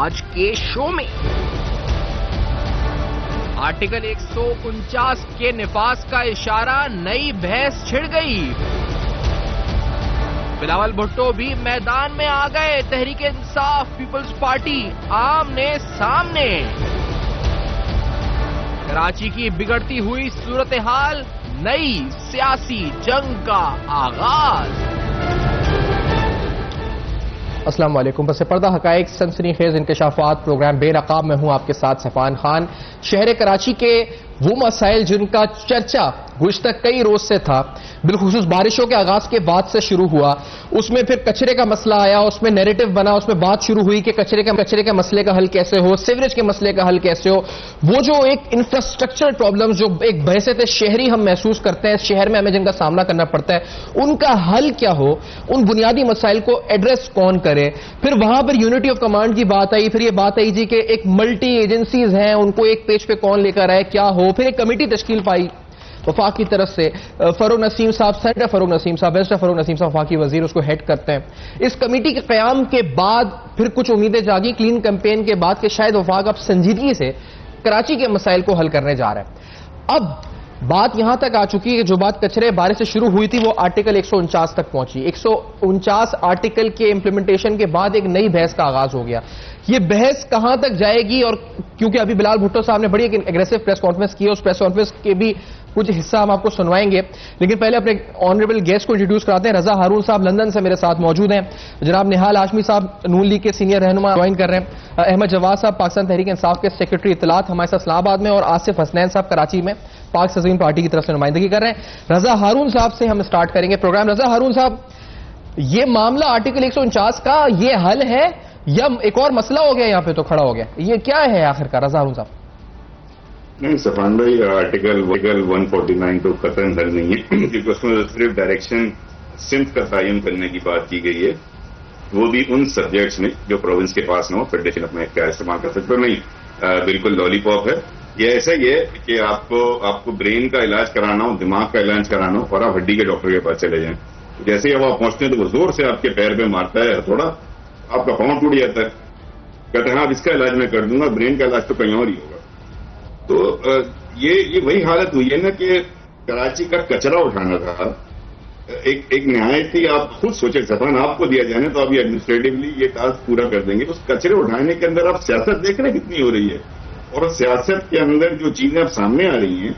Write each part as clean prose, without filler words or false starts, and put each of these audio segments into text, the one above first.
آج کے شو میں۔ آرٹیکل 149 کے نفاذ کا اشارہ، نئی بحث چھڑ گئی۔ بلاول بھٹو بھی میدان میں آ گئے، تحریک انصاف پیپلز پارٹی آمنے سامنے۔ کراچی کی بگڑتی ہوئی صورتحال، نئی سیاسی جنگ کا آغاز۔ السلام علیکم۔ پس پردہ حقائق، سنسنی خیز انکشافات، پروگرام بے نقاب میں ہوں آپ کے ساتھ سفان خان۔ شہر کراچی کے وہ مسائل جن کا چرچا گزشتہ کئی روز سے تھا، بالخصوص بارشوں کے آغاز کے بعد سے شروع ہوا، اس میں پھر کچرے کا مسئلہ آیا، اس میں نیریٹو بنا، اس میں بات شروع ہوئی کہ کچرے کے مسئلے کا حل کیسے ہو، سیوریج کے مسئلے کا حل کیسے ہو۔ وہ جو ایک انفراسٹرکچر پرابلم جو ایک بحثیت شہری ہم محسوس کرتے ہیں، شہر میں ہمیں جن کا سامنا کرنا پڑتا ہے، ان کا حل کیا ہو، ان بنیادی مسائل کو ایڈریس کون کرے۔ پھر وہاں پر یونٹی آف کمانڈ کی بات آئی، پھر یہ بات آئی جی کہ ایک ملٹی ایجنسیز ہیں، ان کو ایک پیج پہ کون لے کر آئے، کیا ہو۔ پھر ایک کمیٹی تشکیل پائی وفاق کی طرف سے، فاروق نسیم صاحب، سینیٹر فاروق نسیم صاحب، بیرسٹر فاروق نسیم صاحب وفاقی وزیر اس کو ہیڈ کرتے ہیں۔ اس کمیٹی کے قیام کے بعد پھر کچھ امیدیں جاگی کلین کیمپین کے بعد کہ شاید وفاق اب سنجیدگی سے کراچی کے مسائل کو حل کرنے جا رہا ہے۔ اب بات یہاں تک آ چکی ہے کہ جو بات کچرے بارش سے شروع ہوئی تھی وہ آرٹیکل 149 تک پہنچی۔ 149 آرٹیکل کے امپلیمنٹیشن کے بعد ایک نئی بحث کا آغاز ہو گیا۔ یہ بحث کہاں تک جائے گی، اور کیونکہ ابھی بلال بھٹو صاحب نے بڑی ایک اگریسو پریس کانفرنس کی ہے، اس پریس کانفرنس کے بھی کچھ حصہ ہم آپ کو سنوائیں گے، لیکن پہلے اپنے آنریبل گیسٹ کو انٹروڈیوس کراتے ہیں۔ رضا ہارون صاحب لندن سے میرے ساتھ موجود ہیں، جناب نہال ہاشمی صاحب نون لیگ کے سینئر رہنما جوائن کر رہے ہیں، احمد جواد صاحب پاکستان تحریک انصاف کے سیکرٹری اطلاعات ہمارے ساتھ اسلام آباد میں، اور آصف حسنین صاحب کراچی میں پاک سزیم پارٹی کی طرف سے نمائندگی کر رہے ہیں۔ رضا ہارون صاحب سے ہم سٹارٹ کریں گے پروگرام۔ رضا ہارون صاحب، یہ معاملہ آرٹیکل 149 کا یہ حل ہے یا ایک اور مسئلہ ہو گیا یہاں پہ تو کھڑا ہو گیا، یہ کیا ہے آخر کا رضا ہارون صاحب؟ نہیں سفان بھائی، آرٹیکل 149 تو قطعاً حل نہیں ہے، کیونکہ اس میں صرف ڈائریکشن سمت کا تعین کرنے کی بات کی گئی ہے، وہ بھی ان سبجیکٹس میں جو پروونس کے پاس نہ ہو، فیڈریشن اپنے کیا استعمال کر سکتے ہو۔ نہیں، بالکل لالی پاپ ہے یہ۔ ایسا ہی ہے کہ آپ کو برین کا علاج کرانا ہو، دماغ کا علاج کرانا ہو، اور آپ ہڈی کے ڈاکٹر کے پاس چلے جائیں، جیسے ہی اب آپ پہنچتے ہیں تو وہ زور سے آپ کے پیر پہ مارتا ہے تھوڑا، آپ کا پاؤں ٹوٹ جاتا ہے، کہتے ہیں آپ اس کا علاج میں کر دوں گا، برین کا علاج تو کہیں اور ہی ہوگا۔ تو یہ وہی حالت ہوئی ہے نا کہ کراچی کا کچرا اٹھانا تھا، ایک نہایت ہی آپ خود سوچیں سفان، آپ کو دیا جائے نا تو آپ یہ ایڈمنسٹریٹولی یہ ٹاسک پورا کر دیں گے۔ اس کچرے اٹھانے کے اندر آپ سیاست دیکھ رہے ہیں کتنی ہو رہی ہے، اور سیاست کے اندر جو چیزیں اب سامنے آ رہی ہیں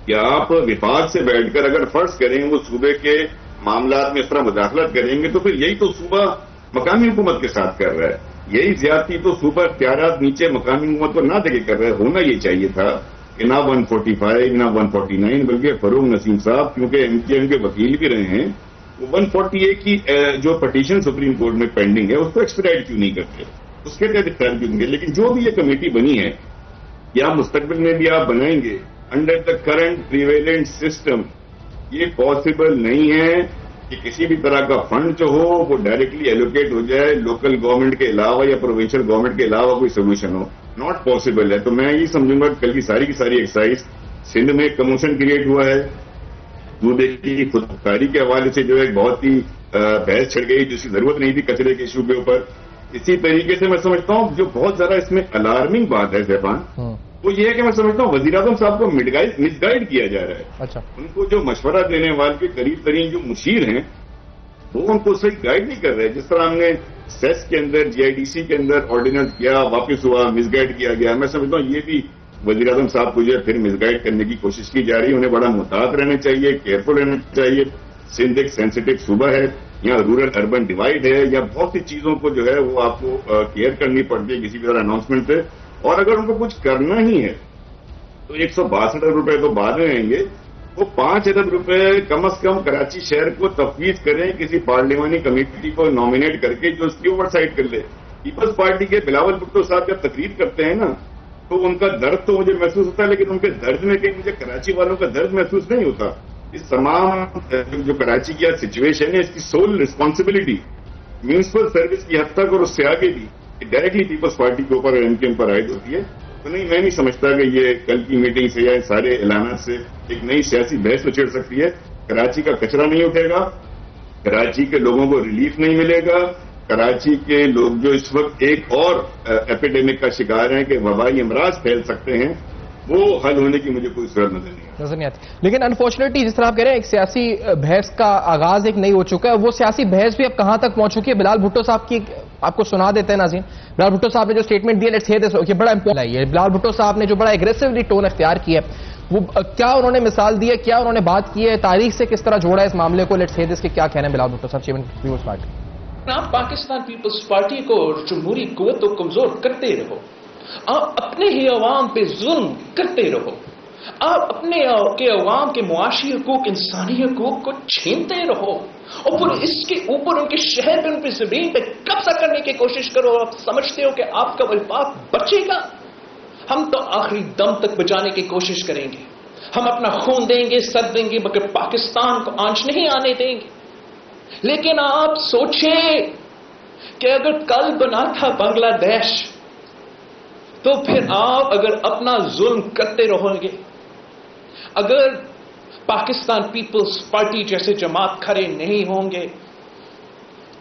کہ آپ وفاق سے بیٹھ کر اگر فرض کریں وہ صوبے کے معاملات میں اس طرح مداخلت کریں گے تو پھر یہی تو صوبہ مقامی حکومت کے ساتھ کر رہا ہے، یہی زیادتی تو صوبہ اختیارات نیچے مقامی حکومت کو نہ دے کے کر رہے۔ ہونا یہ چاہیے تھا کہ نہ 145 نہ 149 بلکہ فاروق نسیم صاحب کیونکہ ایم کیو ایم کے وکیل بھی رہے ہیں، وہ 148 کی جو پٹیشن سپریم کورٹ میں پینڈنگ ہے اس کو ایکسپیڈائٹ کیوں نہیں کرتے، اس کے تحت اختیار کیوں نہیں۔ لیکن جو بھی یہ کمیٹی بنی ہے یا مستقبل میں بھی آپ بنائیں گے under the current prevalent system, یہ پاسبل نہیں ہے کہ کسی بھی طرح کا فنڈ جو ہو وہ ڈائریکٹلی ایلوکیٹ ہو جائے لوکل گورنمنٹ کے علاوہ یا پروونشل گورنمنٹ کے علاوہ کوئی سولوشن ہو، ناٹ پاسبل ہے۔ تو میں یہ سمجھوں گا کل کی ساری ایکسرسائز، سندھ میں ایک کموشن کریٹ ہوا ہے، صوبے کی خودکاری کے حوالے سے جو ہے بہت ہی بحث چھڑ گئی جس کی ضرورت نہیں تھی کچرے کے ایشو کے اوپر۔ اسی طریقے سے میں سمجھتا ہوں جو بہت زیادہ اس میں الارمنگ بات ہے زیفان، وہ یہ ہے کہ میں سمجھتا ہوں وزیر اعظم صاحب کو مس گائیڈ کیا جا رہا ہے۔ اچھا، ان کو جو مشورہ دینے والے کے قریب ترین جو مشیر ہیں وہ ان کو صحیح گائیڈ نہیں کر رہے، جس طرح ہم نے سیس کے اندر جی آئی ڈی سی کے اندر آرڈیننس کیا واپس ہوا، مس گائیڈ کیا گیا۔ میں سمجھتا ہوں یہ بھی وزیر اعظم صاحب کو جو ہے پھر مس گائیڈ کرنے کی کوشش کی جا رہی ہے، انہیں بڑا محتاط رہنا چاہیے، کیئرفل رہنا چاہیے۔ سندھ ایک سینسٹیو صوبہ ہے، یہاں رورل اربن ڈیوائڈ ہے، یا بہت سی چیزوں کو جو ہے وہ آپ کو کیئر کرنی پڑتی ہے کسی بھی طرح اناؤنسمنٹ سے، اور اگر ان کو کچھ کرنا ہی ہے تو 162 ارب روپے تو بعد میں آئیں گے، وہ 5 ارب روپے کم از کم کراچی شہر کو تفویض کریں کسی پارلیمانی کمیٹی کو نامینیٹ کر کے جو اس کی اوور سائٹ کر لے۔ پیپلز پارٹی کے بلاول بھٹو صاحب جب تقریر کرتے ہیں نا تو ان کا درد تو مجھے محسوس ہوتا ہے، لیکن ان کے درد میں کہیں مجھے کراچی والوں کا درد محسوس نہیں ہوتا۔ اس تمام جو کراچی کی سچویشن ہے اس کی سول رسپانسبلٹی میونسپل سروس کی حد تک اور اس سے آگے بھی ڈائریکٹلی پیپلز پارٹی کے اوپر ایم کیو ایم پر عائد ہوتی ہے۔ تو نہیں، میں نہیں سمجھتا کہ یہ کل کی میٹنگ سے یا سارے اعلانات سے ایک نئی سیاسی بحث چھڑ سکتی ہے۔ کراچی کا کچرا نہیں اٹھے گا، کراچی کے لوگوں کو ریلیف نہیں ملے گا، کراچی کے لوگ جو اس وقت ایک اور ایپیڈیمک کا شکار ہیں کہ وبائی امراض پھیل سکتے ہیں، وہ حل ہونے کی مجھے کوئی صورت نظر نہیں آتی. لیکن انفارچونیٹلی جس طرح آپ کہہ رہے ہیں ایک سیاسی بحث کا آغاز ایک نہیں ہو چکا ہے، وہ سیاسی بحث بھی اب کہاں تک پہنچ چکی ہے؟ بلال بھٹو صاحب کی آپ کو سنا دیتے ہیں ناظرین. بلال بھٹو صاحب نے جو اسٹیٹمنٹ دی ہے یہ بڑا امپورٹنٹ ہے. بلال بھٹو صاحب نے جو بڑا ایگریسولی ٹون اختیار کیا ہے، وہ کیا انہوں نے مثال دی ہے، کیا انہوں نے بات کی ہے، تاریخ سے کس طرح جوڑا ہے اس معاملے کو؟ لیٹس ہیئر دس کہ کیا کہنا ہے بلال بھٹو صاحب، چیئرمین پیپلز پارٹی. آپ پاکستان پیپلز پارٹی کو اور جمہوری قوت کو کمزور کرتے رہو، آپ اپنے ہی عوام پہ ظلم کرتے رہو، آپ اپنے کے عوام کے معاشی حقوق، انسانی حقوق کو چھینتے رہو، اور پھر اس کے اوپر ان کے شہر پہ، ان پہ زمین پہ قبضہ کرنے کی کوشش کرو. آپ سمجھتے ہو کہ آپ کا وفاق بچے گا؟ ہم تو آخری دم تک بچانے کی کوشش کریں گے، ہم اپنا خون دیں گے، سر دیں گے، مگر پاکستان کو آنچ نہیں آنے دیں گے. لیکن آپ سوچیں کہ اگر کل بنا تھا بنگلہ دیش، تو پھر آپ اگر اپنا ظلم کرتے رہو گے، اگر پاکستان پیپلز پارٹی جیسے جماعت کھڑے نہیں ہوں گے،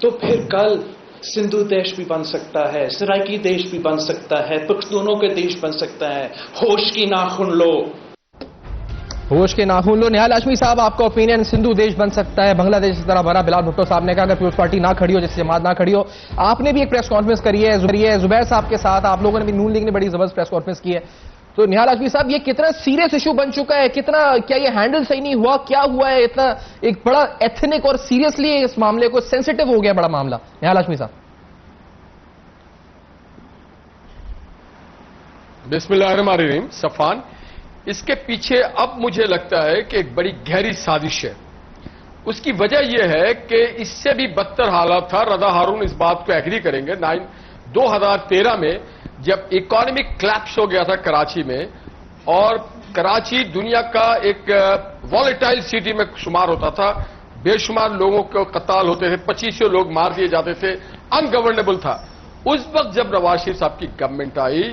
تو پھر کل سندھو دیش بھی بن سکتا ہے، سرائکی دیش بھی بن سکتا ہے، پختونوں کا دیش بن سکتا ہے. ہوش کی ناخن لو، ہوش کے ناخن لو. نہال ہاشمی صاحب، آپ کا اوپینین سندھو دیش بن سکتا ہے، بنگلہ دیش اس طرح بھرا. بلال بھٹو صاحب نے کہا کہ پیپلز پارٹی نہ کھڑی ہو، جیسے جماعت نہ کھڑی ہو. آپ نے بھی ایک پریس کانفرنس کری ہے زبیر صاحب کے ساتھ، آپ لوگوں نے بھی، نون لیگ نے بڑی زبردست پریس کانفرنس کی ہے. تو نہال ہاشمی صاحب، یہ کتنا سیریس ایشو بن چکا ہے؟ کیا یہ ہینڈل صحیح نہیں ہوا؟ کیا ہوا ہے؟ اتنا ایک بڑا ایتھنک اور سیریسلی اس معاملے کو سینسیٹیو ہو گیا بڑا معاملہ. نہال ہاشمی صاحب. بسم اللہ الرحمن الرحیم. صفان، اس کے پیچھے اب مجھے لگتا ہے کہ ایک بڑی گہری سازش ہے. اس کی وجہ یہ ہے کہ اس سے بھی بدتر حالات تھا. رضا ہارون اس بات کو ایگری کریں گے. 2013 میں جب اکانومک کلیپس ہو گیا تھا کراچی میں، اور کراچی دنیا کا ایک والیٹائل سٹی میں شمار ہوتا تھا، بے شمار لوگوں کو قتال ہوتے تھے، 2500 لوگ مار دیے جاتے تھے، ان گورنیبل تھا. اس وقت جب نواز شریف صاحب کی گورنمنٹ آئی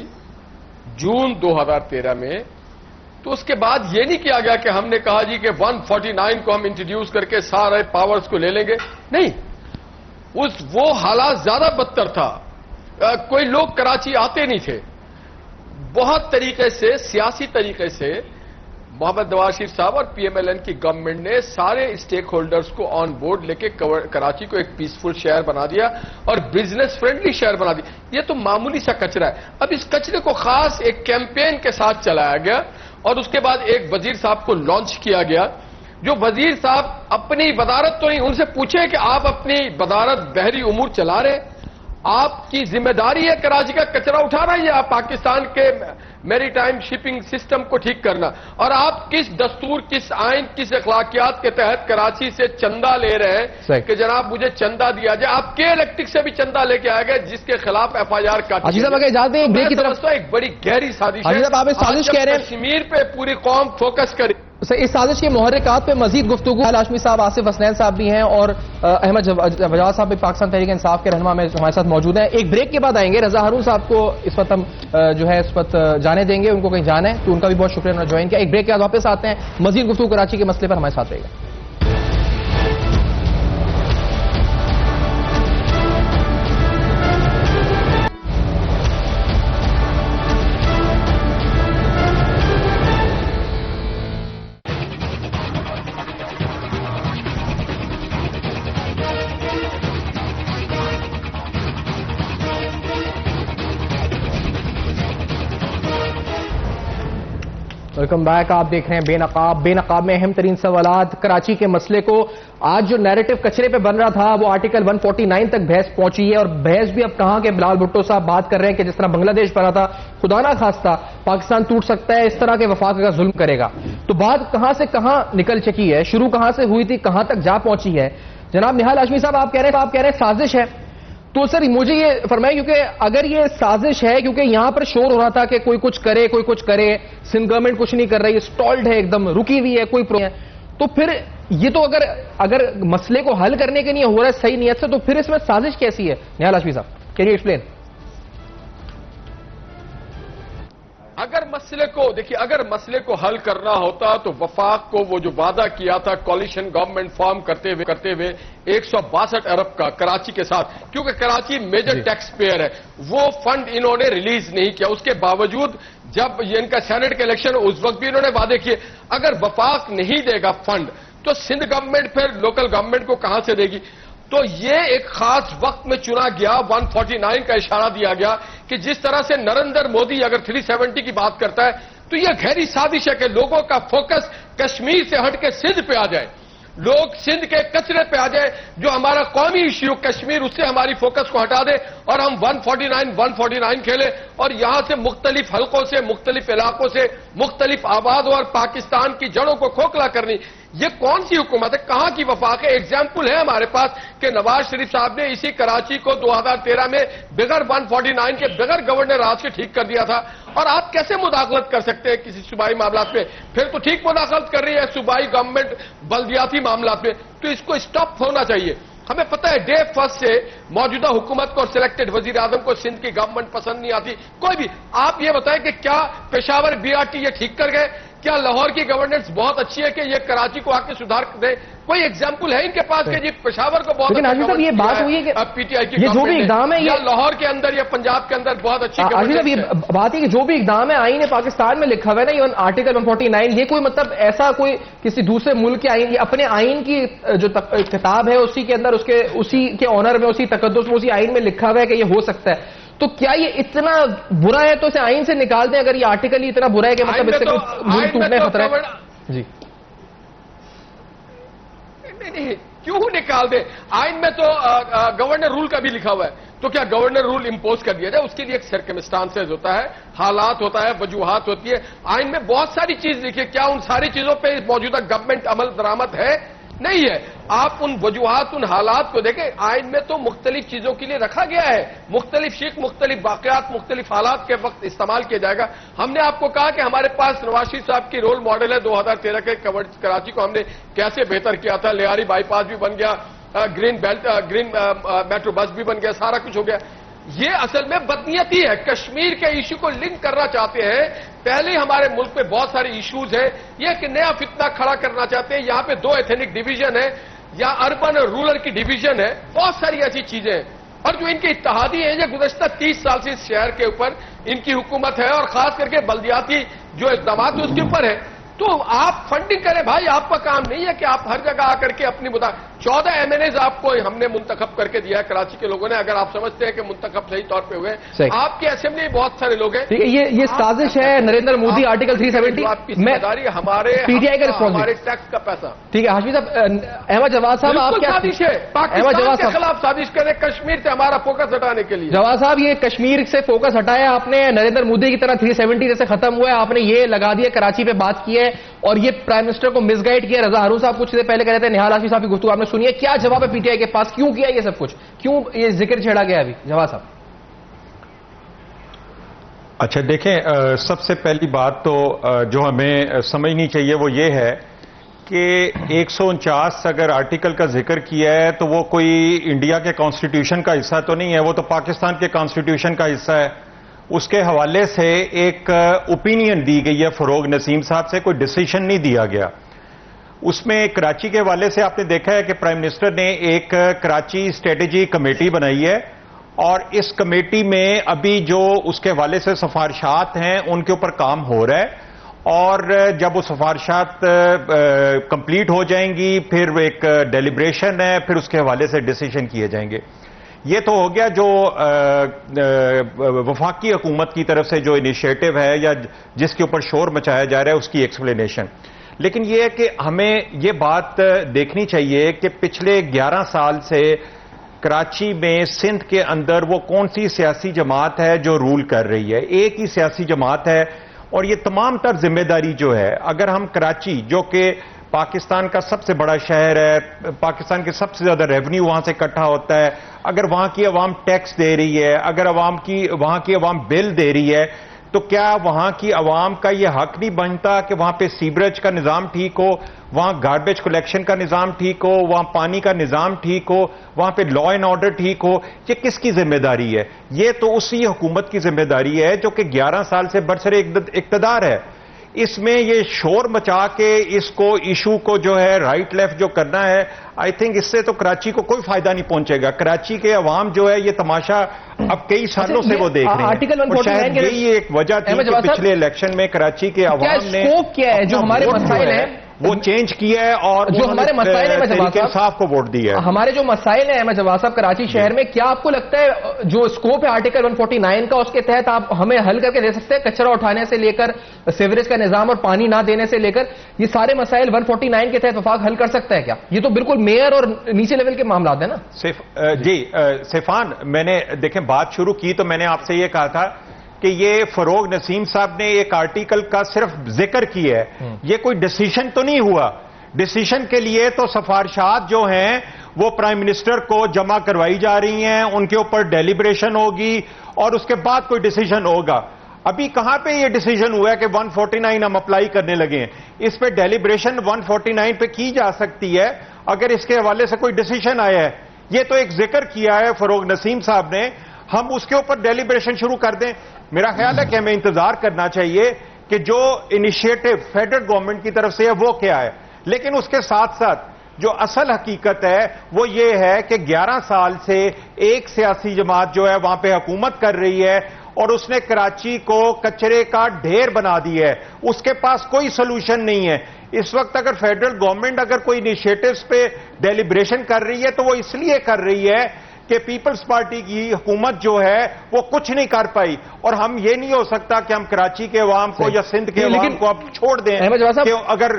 جون 2013 میں، تو اس کے بعد یہ نہیں کیا گیا کہ ہم نے کہا جی کہ 149 کو ہم انٹروڈیوس کر کے سارے پاورز کو لے لیں گے. نہیں، وہ حالات زیادہ بدتر تھا. کوئی لوگ کراچی آتے نہیں تھے. بہت طریقے سے، سیاسی طریقے سے محمد نواز شریف صاحب اور پی ایم ایل این کی گورنمنٹ نے سارے اسٹیک ہولڈرز کو آن بورڈ لے کے کراچی کو ایک پیسفل شہر بنا دیا اور بزنس فرینڈلی شہر بنا دیا. یہ تو معمولی سا کچرا ہے. اب اس کچرے کو خاص ایک کیمپین کے ساتھ چلایا گیا، اور اس کے بعد ایک وزیر صاحب کو لانچ کیا گیا. جو وزیر صاحب اپنی بدارت تو نہیں، ان سے پوچھیں کہ آپ اپنی بدارت بحری امور چلا رہے، آپ کی ذمہ داری ہے کراچی کا کچرا اٹھانا یا پاکستان کے میری ٹائم شپنگ سسٹم کو ٹھیک کرنا، اور آپ کس دستور، کس آئین، کس اخلاقیات کے تحت کراچی سے چندہ لے رہے ہیں کہ جناب مجھے چندہ دیا جائے. آپ کے الیکٹرک سے بھی چندہ لے کے آئے گئے جس کے خلاف ایف آئی آر کاٹی. عزیز صاحب اگر اجازت دیں بریک کی طرف، ایک بڑی گہری سازش ہے. عزیز صاحب آپ سازش کہہ رہے ہیں، کشمیر پہ پوری قوم فوکس کرے. اس سازش کے محرکات پہ مزید گفتگو. نہال ہاشمی صاحب، آصف حسنین صاحب بھی ہیں، اور احمد وجاد صاحب بھی پاکستان تحریک انصاف کے رہنما میں ہمارے ساتھ موجود ہیں. ایک بریک کے بعد آئیں گے. رضا ہارون صاحب کو اس وقت ہم اس وقت جانے دیں گے، ان کو کہیں جانا ہے تو ان کا بھی بہت شکریہ انہوں نے جوائن کیا. ایک بریک کے بعد واپس آتے ہیں، مزید گفتگو کراچی کے مسئلے پر ہمارے ساتھ رہے گا. Welcome back. آپ دیکھ رہے ہیں بے نقاب میں اہم ترین سوالات. کراچی کے مسئلے کو آج جو نیریٹو کچرے پہ بن رہا تھا وہ آرٹیکل 149 تک بحث پہنچی ہے، اور بحث بھی اب کہاں کہ بلال بھٹو صاحب بات کر رہے ہیں کہ جس طرح بنگلہ دیش بنا تھا، خدا نہ خواستہ پاکستان ٹوٹ سکتا ہے، اس طرح کے وفاق کا ظلم کرے گا. تو بات کہاں سے کہاں نکل چکی ہے، شروع کہاں سے ہوئی تھی، کہاں تک جا پہنچی ہے. جناب نہال ہاشمی صاحب، آپ کہہ رہے ہیں سازش ہے. تو سر مجھے یہ فرمائیں، کیونکہ اگر یہ سازش ہے، کیونکہ یہاں پر شور ہو رہا تھا کہ کوئی کچھ کرے، سندھ گورنمنٹ کچھ نہیں کر رہی، اسٹالڈ ہے، ایک دم رکی ہوئی ہے، کوئی ہے، تو پھر یہ تو اگر مسئلے کو حل کرنے کے لیے ہو رہا ہے صحیح نیت سے، تو پھر اس میں سازش کیسی ہے؟ نہال ہاشمی صاحب، کین یو ایکسپلین؟ اگر مسئلے کو دیکھیے، اگر مسئلے کو حل کرنا ہوتا تو وفاق کو وہ جو وعدہ کیا تھا کولیشن گورنمنٹ فارم کرتے ہوئے 162 ارب کا کراچی کے ساتھ، کیونکہ کراچی میجر ٹیکس پیئر ہے، وہ فنڈ انہوں نے ریلیز نہیں کیا. اس کے باوجود جب یہ ان کا سینٹ کا الیکشن اس وقت بھی انہوں نے وعدے کیے. اگر وفاق نہیں دے گا فنڈ تو سندھ گورنمنٹ پھر لوکل گورنمنٹ کو کہاں سے دے گی؟ تو یہ ایک خاص وقت میں چنا گیا. 149 کا اشارہ دیا گیا کہ جس طرح سے نریندر مودی اگر 370 کی بات کرتا ہے تو یہ گہری سازش ہے کہ لوگوں کا فوکس کشمیر سے ہٹ کے سندھ پہ آ جائے، لوگ سندھ کے کچرے پہ آ جائے. جو ہمارا قومی ایشو کشمیر، اس سے ہماری فوکس کو ہٹا دے اور ہم 149 کھیلے اور یہاں سے مختلف حلقوں سے، مختلف علاقوں سے، مختلف آباد اور پاکستان کی جڑوں کو کھوکھلا کرنی. یہ کون سی حکومت ہے؟ کہاں کی وفاق ہے؟ ایگزامپل ہے ہمارے پاس کہ نواز شریف صاحب نے اسی کراچی کو 2013 میں بغیر 149 کے بغیر گورنر راج کے ٹھیک کر دیا تھا. اور آپ کیسے مداخلت کر سکتے ہیں کسی صوبائی معاملات میں؟ پھر تو ٹھیک مداخلت کر رہی ہے صوبائی گورنمنٹ بلدیاتی معاملات میں، تو اس کو اسٹاپ ہونا چاہیے. ہمیں پتہ ہے ڈے فرسٹ سے موجودہ حکومت کو اور سلیکٹڈ وزیر اعظم کو سندھ کی گورنمنٹ پسند نہیں آتی کوئی بھی. آپ یہ بتائیں کہ کیا پشاور BRT یہ ٹھیک کر گئے؟ کیا لاہور کی گورننس بہت اچھی ہے کہ یہ کراچی کو آ کے سدھار دے؟ کوئی ایگزامپل ہے ان کے پاس کہ جی پشاور کو بہت لیکن آجی صاحب یہ بات ہوئی ہے کہ PTI کی یہ جو بھی اقدام ہے یا لاہور کے اندر یا پنجاب کے اندر بہت اچھی آجی صاحب یہ بات ہے کہ جو بھی اقدام ہے آئین پاکستان میں لکھا ہوا ہے نا، ایون آرٹیکل 149، یہ کوئی مطلب ایسا کوئی کسی دوسرے ملک کے آئین، یہ اپنے آئین کی جو کتاب ہے اسی کے اندر اسی کے آنر میں، اسی تقدس میں، اسی آئین میں لکھا ہوا ہے کہ یہ ہو سکتا ہے. تو کیا یہ اتنا برا ہے تو اسے آئین سے نکال دیں؟ اگر یہ آرٹیکل ہی اتنا برا ہے کہ مطلب اس سے ملک ٹوٹنے خطرہ ہے. جی نہیں، کیوں نکال دیں؟ آئین میں تو گورنر رول کا بھی لکھا ہوا ہے، تو کیا گورنر رول امپوز کر دیا جائے؟ اس کے لیے ایک سرکمسٹانسز ہوتا ہے، حالات ہوتا ہے، وجوہات ہوتی ہے. آئین میں بہت ساری چیز لکھی ہے، کیا ان ساری چیزوں پہ موجودہ گورنمنٹ عمل درآمد ہے؟ نہیں ہے. آپ ان وجوہات، ان حالات کو دیکھیں. آئین میں تو مختلف چیزوں کے لیے رکھا گیا ہے، مختلف شق، مختلف واقعات، مختلف حالات کے وقت استعمال کیا جائے گا. ہم نے آپ کو کہا کہ ہمارے پاس نواز شریف صاحب کی رول ماڈل ہے. 2013 کے کراچی کو ہم نے کیسے بہتر کیا تھا، لیاری بائی پاس بھی بن گیا، گرین میٹرو بس بھی بن گیا، سارا کچھ ہو گیا. یہ اصل میں بدنیتی ہے. کشمیر کے ایشو کو لنک کرنا چاہتے ہیں. پہلے ہمارے ملک میں بہت سارے ایشوز ہیں، یہ کہ نیا فتنہ کھڑا کرنا چاہتے ہیں. یہاں پہ 2 ایتھنک ڈویژن ہے یا اربن اور رورل کی ڈویژن ہے، بہت ساری ایسی چیزیں ہیں. اور جو ان کے اتحادی ہیں، یہ گزشتہ 30 سال سے اس شہر کے اوپر ان کی حکومت ہے اور خاص کر کے بلدیاتی جو اقدامات ہیں اس کے اوپر ہے. تو آپ فنڈنگ کریں بھائی، آپ کا کام نہیں ہے کہ آپ ہر جگہ آ کر کے اپنی 14 MNAs آپ کو ہم نے منتخب کر کے دیا ہے کراچی کے لوگوں نے. اگر آپ سمجھتے ہیں کہ منتخب صحیح طور پہ ہوئے، آپ کی اسمبلی میں بہت سارے لوگ ہیں. یہ سازش ہے نریندر مودی آرٹیکل 370. آپ کی ذمہ داری ہمارے PTI کا ہمارے ٹیکس کا پیسہ. ٹھیک ہے ہاشمی صاحب. احمد جواد صاحب آپ کیا سازش ہے؟ پاکستان کے خلاف سازش کریں کشمیر سے ہمارا فوکس ہٹانے کے لیے. جواد صاحب یہ کشمیر سے فوکس ہٹایا آپ نے، نریندر مودی کی طرح 370 جیسے ختم ہوا ہے، آپ نے یہ لگا دیا کراچی پہ بات کی ہے اور یہ پرائم منسٹر کو مس گائیڈ کیا. رضا ہارون صاحب کچھ دیر پہلے کہہ رہے تھے، نہال ہاشمی صاحب کی گفتگو آپ نے سنی ہے، کیا جواب ہے PTI کے پاس؟ کیوں کیا یہ سب کچھ؟ کیوں یہ ذکر چھیڑا گیا ابھی جواد صاحب؟ اچھا دیکھیں، سب سے پہلی بات تو جو ہمیں سمجھنی چاہیے وہ یہ ہے کہ 149 اگر آرٹیکل کا ذکر کیا ہے تو وہ کوئی انڈیا کے کانسٹیٹیوشن کا حصہ تو نہیں ہے، وہ تو پاکستان کے کانسٹیٹیوشن کا حصہ ہے. اس کے حوالے سے ایک اوپینین دی گئی ہے فروغ نسیم صاحب سے، کوئی ڈیسیشن نہیں دیا گیا. اس میں کراچی کے حوالے سے آپ نے دیکھا ہے کہ پرائم منسٹر نے ایک کراچی اسٹریٹجی کمیٹی بنائی ہے اور اس کمیٹی میں ابھی جو اس کے حوالے سے سفارشات ہیں ان کے اوپر کام ہو رہا ہے اور جب وہ سفارشات کمپلیٹ ہو جائیں گی پھر ایک ڈیلیبریشن ہے، پھر اس کے حوالے سے ڈیسیشن کیے جائیں گے. یہ تو ہو گیا جو وفاقی حکومت کی طرف سے جو انیشیٹو ہے یا جس کے اوپر شور مچایا جا رہا ہے اس کی ایکسپلینیشن. لیکن یہ ہے کہ ہمیں یہ بات دیکھنی چاہیے کہ پچھلے 11 سال سے کراچی میں سندھ کے اندر وہ کون سی سیاسی جماعت ہے جو رول کر رہی ہے. ایک ہی سیاسی جماعت ہے اور یہ تمام تر ذمہ داری جو ہے، اگر ہم کراچی جو کہ پاکستان کا سب سے بڑا شہر ہے، پاکستان کے سب سے زیادہ ریونیو وہاں سے اکٹھا ہوتا ہے، اگر وہاں کی عوام ٹیکس دے رہی ہے، اگر وہاں کی عوام بل دے رہی ہے، تو کیا وہاں کی عوام کا یہ حق نہیں بنتا کہ وہاں پہ سیوریج کا نظام ٹھیک ہو, وہاں گاربیج کلیکشن کا نظام ٹھیک ہو, وہاں پانی کا نظام ٹھیک ہو, وہاں پہ لا اینڈ آرڈر ٹھیک ہو؟ یہ کس کی ذمہ داری ہے؟ یہ تو اسی حکومت کی ذمہ داری ہے جو کہ 11 سال سے برسر اقتدار ہے. اس میں یہ شور مچا کے اس کو ایشو کو جو ہے رائٹ لیفٹ جو کرنا ہے, آئی تھنک اس سے تو کراچی کو کوئی فائدہ نہیں پہنچے گا. کراچی کے عوام جو ہے یہ تماشا اب کئی سالوں سے وہ دیکھ رہے ہیں, اور شاید یہی ایک وجہ تھی کہ پچھلے الیکشن میں کراچی کے عوام نے کیا ہے جو ہمارے مسائل ہیں وہ چینج کیا ہے اور جو ہمارے مسائل ہیں تحریک انصاف کو ووٹ دیا ہے. ہمارے جو مسائل ہیں احمد جواد صاحب کراچی شہر میں, کیا آپ کو لگتا ہے جو اسکوپ ہے آرٹیکل 149 کا اس کے تحت آپ ہمیں حل کر کے دے سکتے ہیں؟ کچرا اٹھانے سے لے کر سیوریج کا نظام اور پانی نہ دینے سے لے کر یہ سارے مسائل 149 کے تحت وفاق حل کر سکتا ہے کیا؟ یہ تو بالکل میئر اور نیچے لیول کے معاملات ہیں نا. جی سیفان, میں نے دیکھیں بات شروع کی تو میں نے آپ سے یہ کہا تھا کہ یہ فروغ نسیم صاحب نے ایک آرٹیکل کا صرف ذکر کیا ہے, یہ کوئی ڈیسیشن تو نہیں ہوا. ڈیسیشن کے لیے تو سفارشات جو ہیں وہ پرائم منسٹر کو جمع کروائی جا رہی ہیں, ان کے اوپر ڈیلیبریشن ہوگی اور اس کے بعد کوئی ڈیسیجن ہوگا. ابھی کہاں پہ یہ ڈیسیجن ہوا ہے کہ 149 ہم اپلائی کرنے لگے ہیں؟ اس پہ ڈیلیبریشن 149 پہ کی جا سکتی ہے اگر اس کے حوالے سے کوئی ڈیسیجن آیا ہے. یہ تو ایک ذکر کیا ہے فروغ نسیم صاحب نے, ہم اس کے اوپر ڈیلیبریشن شروع کر دیں. میرا خیال ہے کہ ہمیں انتظار کرنا چاہیے کہ جو انیشیٹو فیڈرل گورنمنٹ کی طرف سے ہے وہ کیا ہے, لیکن اس کے ساتھ ساتھ جو اصل حقیقت ہے وہ یہ ہے کہ 11 سال سے ایک سیاسی جماعت جو ہے وہاں پہ حکومت کر رہی ہے اور اس نے کراچی کو کچرے کا ڈھیر بنا دی ہے. اس کے پاس کوئی سلوشن نہیں ہے. اس وقت اگر فیڈرل گورنمنٹ اگر کوئی انیشیٹوز پہ ڈیلیبریشن کر رہی ہے تو وہ اس لیے کر رہی ہے کہ پیپلز پارٹی کی حکومت جو ہے وہ کچھ نہیں کر پائی, اور ہم یہ نہیں ہو سکتا کہ ہم کراچی کے عوام کو یا سندھ کے عوام کو اب چھوڑ دیں کہ اگر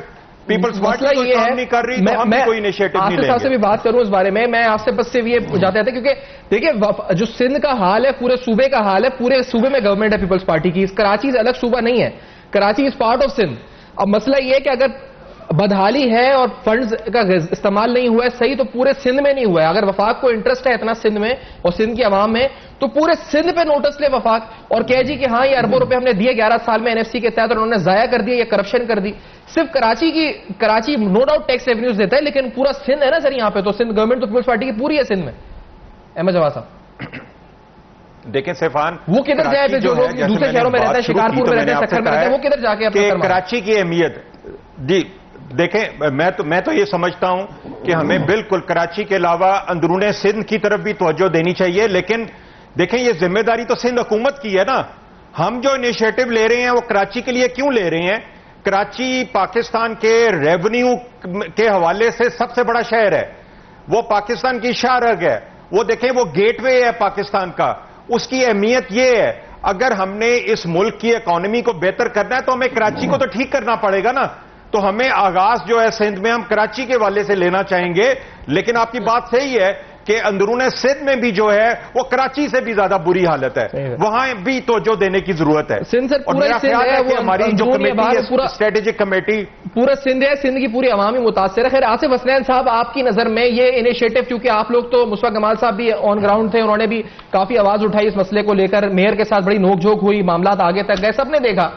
پیپلز پارٹی کوئی کام نہیں کر رہی تو ہم بھی کوئی انیشیٹو نہیں لیں گے. آپ سے بھی بات کروں اس بارے میں آپ سے بس سے یہ جاتے تھے کیونکہ دیکھیں جو سندھ کا حال ہے پورے صوبے کا حال ہے, پورے صوبے میں گورنمنٹ ہے پیپلز پارٹی کی, کراچی سے الگ صوبہ نہیں ہے, Karachi is part of Sindh. اب مسئلہ یہ ہے کہ اگر بدحالی ہے اور فنڈز کا استعمال نہیں ہوا ہے صحیح تو پورے سندھ میں نہیں ہوا ہے. اگر وفاق کو انٹرسٹ ہے اتنا سندھ میں اور سندھ کی عوام میں تو پورے سندھ پہ نوٹس لے وفاق اور کہہ جی کہ ہاں یہ اربوں روپے ہم نے دیے 11 سال میں NFC کے تحت اور انہوں نے ضائع کر دیا, یہ کرپشن کر دی. صرف Karachi no doubt tax revenues دیتا ہے لیکن پورا سندھ ہے نا سر یہاں پہ, تو سندھ گورنمنٹ تو پیپلز پارٹی کی پوری ہے سندھ میں. احمد جواد صاحب دیکھیں سیفان, وہ کدھر جائے پہ جو لوگ دوسرے شہروں میں رہتے ہیں, شکارپور میں رہتے ہیں, سکھر میں رہتے ہیں, وہ کدھر جا کے کراچی کی اہمیت. جی دیکھیں میں تو یہ سمجھتا ہوں کہ ہمیں بالکل کراچی کے علاوہ اندرون سندھ کی طرف بھی توجہ دینی چاہیے, لیکن دیکھیں یہ ذمہ داری تو سندھ حکومت کی ہے نا. ہم جو انیشیٹو لے رہے ہیں وہ کراچی کے لیے کیوں لے رہے ہیں؟ کراچی پاکستان کے ریونیو کے حوالے سے سب سے بڑا شہر ہے, وہ پاکستان کی شاہراہ ہے, وہ دیکھیں وہ گیٹ وے ہے پاکستان کا. اس کی اہمیت یہ ہے اگر ہم نے اس ملک کی اکانومی کو بہتر کرنا ہے تو ہمیں کراچی کو تو ٹھیک کرنا پڑے گا نا. تو ہمیں آغاز جو ہے سندھ میں ہم کراچی کے والے سے لینا چاہیں گے, لیکن آپ کی بات صحیح ہے کہ اندرون سندھ میں بھی جو ہے وہ کراچی سے بھی زیادہ بری حالت ہے, وہاں بھی توجہ دینے کی ضرورت ہے. اور میرا خیال ہے کہ ہماری جو کمیٹی ہے اسٹریٹجک کمیٹی پورا سندھ ہے, سندھ کی پوری عوامی متاثر ہے. خیر آصف حسنین صاحب آپ کی نظر میں یہ انیشیٹو, کیونکہ آپ لوگ تو مصطفیٰ کمال صاحب بھی آن گراؤنڈ تھے, انہوں نے بھی کافی آواز اٹھائی اس مسئلے کو لے کر, میئر کے ساتھ بڑی نوک جھوک ہوئی, معاملات آگے تک گئے, سب نے دیکھا.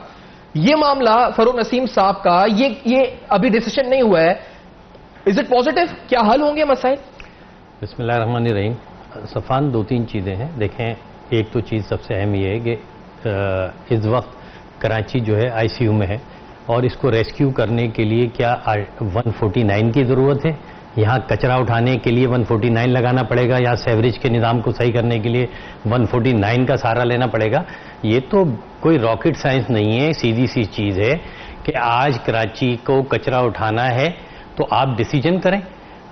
یہ معاملہ فروغ نسیم صاحب کا یہ ابھی ڈیسیشن نہیں ہوا ہے, از اٹ پازیٹیو؟ کیا حل ہوں گے مسائل؟ بسم اللہ الرحمن الرحیم. صفان 2-3 چیزیں ہیں. دیکھیں ایک تو چیز سب سے اہم یہ ہے کہ اس وقت کراچی جو ہے ICU میں ہے اور اس کو ریسکیو کرنے کے لیے کیا 149 کی ضرورت ہے؟ یہاں کچرا اٹھانے کے لیے 149 لگانا پڑے گا, یا سیوریج کے نظام کو صحیح کرنے کے لیے 149 کا سہارا لینا پڑے گا؟ یہ تو کوئی راکٹ سائنس نہیں ہے, سیدھی سی چیز ہے کہ آج کراچی کو کچرا اٹھانا ہے تو آپ ڈیسیجن کریں.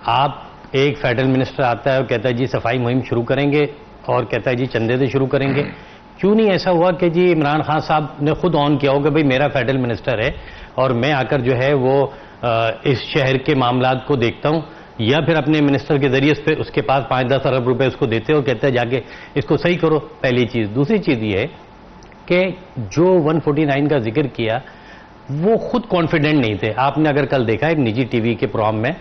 آپ ایک فیڈرل منسٹر آتا ہے اور کہتا ہے جی صفائی مہم شروع کریں گے, اور کہتا ہے جی چندے سے شروع کریں گے. کیوں نہیں ایسا ہوا کہ جی عمران خان صاحب نے خود آن کیا ہو کہ بھئی میرا فیڈرل منسٹر ہے اور میں آ کر جو ہے وہ اس شہر کے معاملات کو دیکھتا ہوں, یا پھر اپنے منسٹر کے ذریعے اس کے پاس 5-10 ارب روپے اس کو دیتے اور کہتے ہیں جا کے اس کو صحیح کرو. پہلی چیز. دوسری چیز یہ ہے کہ جو 149 کا ذکر کیا وہ خود کانفیڈنٹ نہیں تھے. آپ نے اگر کل دیکھا ایک نجی ٹی وی کے پروگرام میں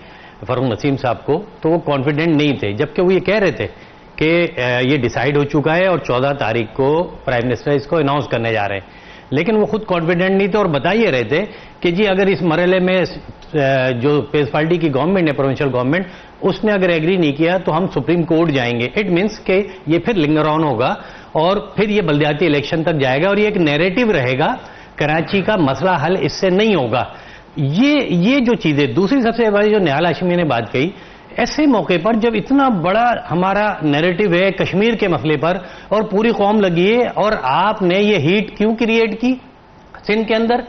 فروغ نسیم صاحب کو, تو وہ کانفیڈنٹ نہیں تھے, جبکہ وہ یہ کہہ رہے تھے کہ یہ ڈیسائیڈ ہو چکا ہے اور 14 تاریخ کو پرائم منسٹر اس کو اناؤنس کرنے جا رہے ہیں. لیکن وہ خود کانفیڈنٹ نہیں تھے اور بتا یہ رہے تھے کہ جی اگر اس مرحلے میں جو پیپلز پارٹی کی گورنمنٹ ہے، پروونشل گورنمنٹ، اس نے اگر ایگری نہیں کیا تو ہم سپریم کورٹ جائیں گے. اٹ مینس کہ یہ پھر لنگر آن ہوگا اور پھر یہ بلدیاتی الیکشن تک جائے گا اور یہ ایک نیریٹو رہے گا، کراچی کا مسئلہ حل اس سے نہیں ہوگا. یہ جو چیزیں. دوسری سب سے بڑی جو نہال ہاشمی نے بات کہی، ایسے موقع پر جب اتنا بڑا ہمارا نیریٹو ہے کشمیر کے مسئلے پر اور پوری قوم لگی ہے، اور آپ نے یہ ہیٹ کیوں کریٹ کی سندھ کے اندر؟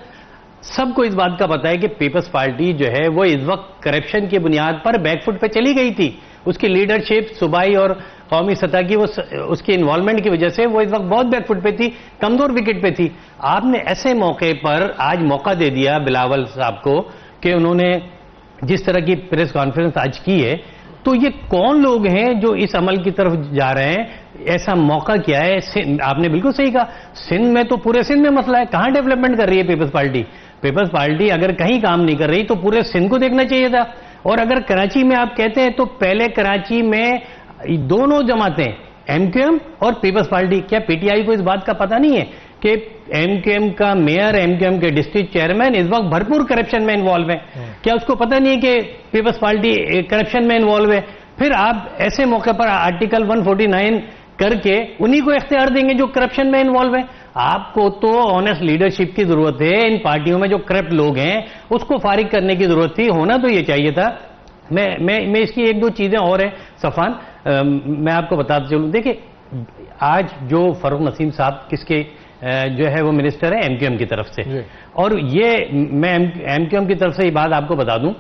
سب کو اس بات کا پتا ہے کہ پیپلز پارٹی جو ہے وہ اس وقت کرپشن کی بنیاد پر بیک فٹ پہ چلی گئی تھی. اس کی لیڈرشپ صوبائی اور قومی سطح کی اس کی انوالومنٹ کی وجہ سے وہ اس وقت بہت بیک فٹ پہ تھی، کمزور وکٹ پہ تھی. آپ نے ایسے موقع پر آج موقع دے دیا بلاول صاحب کو کہ انہوں نے جس طرح کی پریس کانفرنس آج کی ہے. تو یہ کون لوگ ہیں جو اس عمل کی طرف جا رہے ہیں؟ ایسا موقع کیا ہے؟ آپ نے بالکل صحیح کہا، سندھ میں تو پورے سندھ میں مسئلہ ہے. کہاں ڈیولپمنٹ کر رہی ہے پیپلز پارٹی؟ پیپلز پارٹی اگر کہیں کام نہیں کر رہی تو پورے سندھ کو دیکھنا چاہیے تھا. اور اگر کراچی میں آپ کہتے ہیں تو پہلے کراچی میں دونوں جماعتیں ایم کیو ایم اور پیپلز پارٹی، کیا پی ٹی آئی کو اس بات کا پتہ نہیں ہے کہ ایم کیو ایم کا میئر، ایم کیو ایم کے ڈسٹرکٹ چیئرمین اس وقت بھرپور کرپشن میں انوالو ہیں؟ کیا اس کو پتہ نہیں ہے کہ پیپلز پارٹی کرپشن میں انوالو ہے؟ پھر آپ ایسے موقع پر آرٹیکل 149 کر کے انہی کو اختیار دیں گے جو کرپشن میں انوالو ہیں؟ آپ کو تو آنےسٹ لیڈرشپ کی ضرورت ہے. ان پارٹیوں میں جو کرپٹ لوگ ہیں اس کو فارغ کرنے کی ضرورت تھی. ہونا تو یہ چاہیے تھا. میں اس کی ایک دو چیزیں اور ہیں صفان، میں آپ کو بتاتا چلوں. دیکھیں آج جو فاروق نسیم صاحب کس کے جو ہے وہ منسٹر ہے ایم کیو ایم کی طرف سے، اور یہ میں ایم کیو ایم کی طرف سے یہ بات آپ کو بتا دوں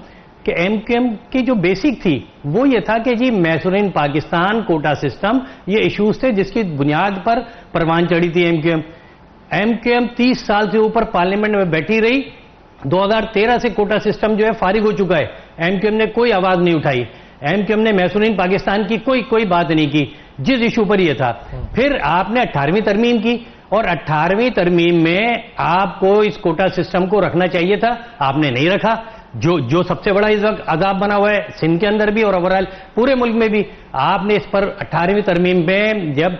کہ ایم کیو ایم کی جو بیسک تھی وہ یہ تھا کہ جی میسورین پاکستان کوٹا سسٹم، یہ ایشوز تھے جس کی بنیاد پر پروان چڑھی تھی M Q M. M Q M 30 سال سے اوپر پارلیمنٹ میں بیٹھی رہی. 2013 سے کوٹا سسٹم جو ہے فارغ ہو چکا ہے. ایم کیو ایم نے کوئی آواز نہیں اٹھائی. ایم کیو ایم نے میسورین پاکستان کی کوئی بات نہیں کی جس ایشو پر یہ تھا. پھر آپ نے 18ویں ترمیم کی اور 18ویں ترمیم میں آپ کو اس کوٹا سسٹم کو رکھنا چاہیے تھا، آپ نے نہیں رکھا. جو سب سے بڑا اس وقت عذاب بنا ہوا ہے سندھ کے اندر بھی اور اوورآل پورے ملک میں بھی، آپ نے اس پر 18ویں ترمیم میں جب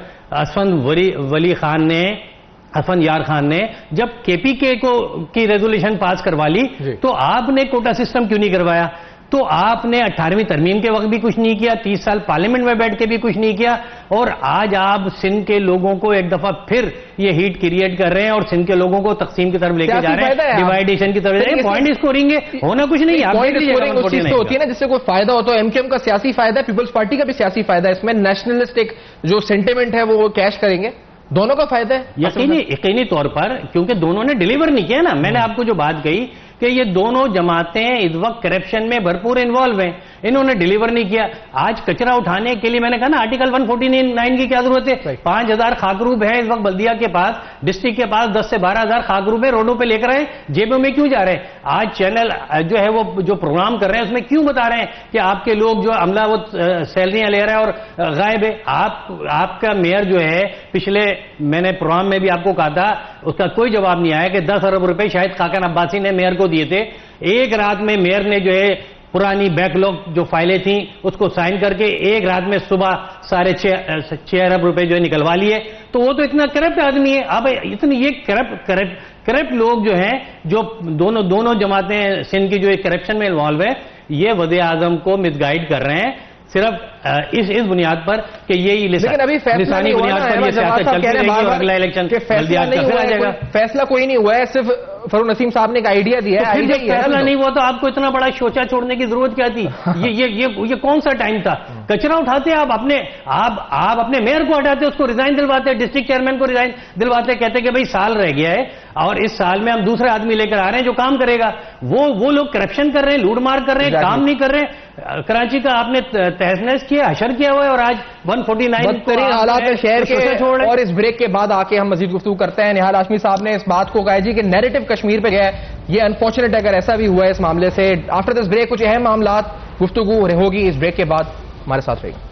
اسفند یار خان نے جب کے پی کے کی ریزولوشن پاس کروا لی تو آپ نے کوٹا سسٹم کیوں نہیں کروایا؟ تو آپ نے 18ویں ترمیم کے وقت بھی کچھ نہیں کیا، 30 سال پارلیمنٹ میں بیٹھ کے بھی کچھ نہیں کیا، اور آج آپ سندھ کے لوگوں کو ایک دفعہ پھر یہ ہیٹ کریٹ کر رہے ہیں اور سندھ کے لوگوں کو تقسیم کی طرف لے کے جا رہے ہیں، ڈیوائیڈیشن کی طرف لے رہے ہیں. پوائنٹ اسکورنگ ہونا کچھ نہیں ہے، ہوتی ہے نا جس سے کوئی فائدہ ہو. تو ایم کیو ایم کا سیاسی فائدہ ہے، پیپلز پارٹی کا بھی سیاسی فائدہ ہے. اس میں نیشنلسٹ ایک جو سینٹیمنٹ ہے وہ کیش کریں گے. دونوں کا فائدہ ہے یقینی طور پر، کیونکہ دونوں نے ڈیلیور نہیں کیا نا. میں نے آپ کو جو بات کہی کہ یہ دونوں جماعتیں اس وقت کرپشن میں بھرپور انوالو ہیں، انہوں نے ڈیلیور نہیں کیا. آج کچرا اٹھانے کے لیے میں نے کہا نا آرٹیکل 149 کی کیا ضرورت ہے؟ 5000 خاکروب ہیں اس وقت بلدیہ کے پاس، ڈسٹرکٹ کے پاس 10 سے 12000 خاکروب ہیں. روڈوں پہ لے کر آئے، جیبوں میں کیوں جا رہے ہیں؟ آج چینل جو ہے وہ جو پروگرام کر رہے ہیں اس میں کیوں بتا رہے ہیں کہ آپ کے لوگ جو عملہ وہ سیلریاں لے رہے ہیں اور غائب ہے؟ آپ کا میئر جو ہے، پچھلے میں نے پروگرام میں بھی آپ کو کہا تھا، اس کا کوئی جواب نہیں آیا کہ 10 ارب روپے شاید خاقان عباسی نے میئر کو دیے تھے. ایک رات میں میئر نے جو ہے پرانی بیک لوگ جو فائلیں تھیں اس کو سائن کر کے ایک رات میں صبح 6.5 ارب روپے جو ہے نکلوا لیے. تو وہ تو اتنا کرپٹ آدمی ہے. اب اتنی یہ کرپٹ لوگ جو ہیں، جو دونوں جماعتیں سندھ کی جو کرپشن میں انوالو ہے، یہ وزیر اعظم کو مس گائیڈ کر رہے ہیں صرف اس بنیاد پر کہ یہی لسانی بنیاد پر یہ سیاست چلتی رہے گی اور اگلا الیکشن فیصلہ کوئی نہیں ہوا ہے. صرف فاروق نسیم صاحب نے ایک آئیڈیا دیا ہے. فیصلہ نہیں ہوا تو آپ کو اتنا بڑا شوچا چھوڑنے کی ضرورت کیا تھی؟ یہ کون سا ٹائم تھا؟ کچرا اٹھاتے آپ اپنے میئر کو ہٹاتے، اس کو ریزائن دلواتے، ڈسٹرکٹ چیئرمین کو ریزائن دلواتے، کہتے کہ بھائی سال رہ گیا ہے اور اس سال میں ہم دوسرے آدمی لے کر آ رہے ہیں جو کام کرے گا. وہ لوگ کرپشن کر رہے ہیں، لوٹ مار کر رہے ہیں، کام نہیں کر رہے ہیں. کراچی کا آپ نے تہس نہس کیا، حشر کیا ہوا ہے، اور آج 149 بدترین حالات ہے شہر کے. اور اس بریک کے بعد آ کے ہم مزید گفتگو کرتے ہیں. نہال ہاشمی صاحب نے اس بات کو کہا جی کہ نیریٹو کشمیر پہ گیا ہے. یہ انفارچونیٹ اگر ایسا بھی ہوا ہے اس معاملے سے. آفٹر دس بریک کچھ اہم معاملات گفتگو ہوگی اس بریک کے بعد. ہمارے ساتھ رہیے.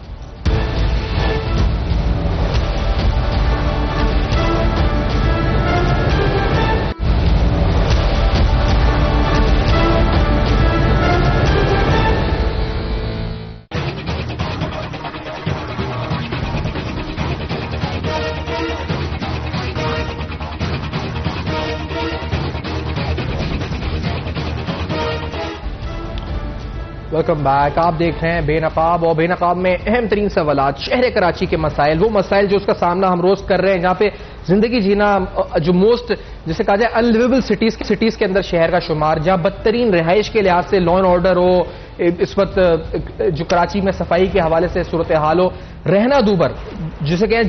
Welcome back. آپ دیکھ رہے ہیں بے نقاب، اور بے نقاب میں اہم ترین سوالات شہر کراچی کے مسائل، وہ مسائل جو اس کا سامنا ہم روز کر رہے ہیں، جہاں پہ زندگی جینا جو موسٹ جسے کہا جائے انلیویبل سٹیز کے اندر شہر کا شمار، جہاں بدترین رہائش کے لحاظ سے لا اینڈ آرڈر ہو، اس وقت جو کراچی میں صفائی کے حوالے سے صورتحال ہو، رہنا دوبر جسے کہیں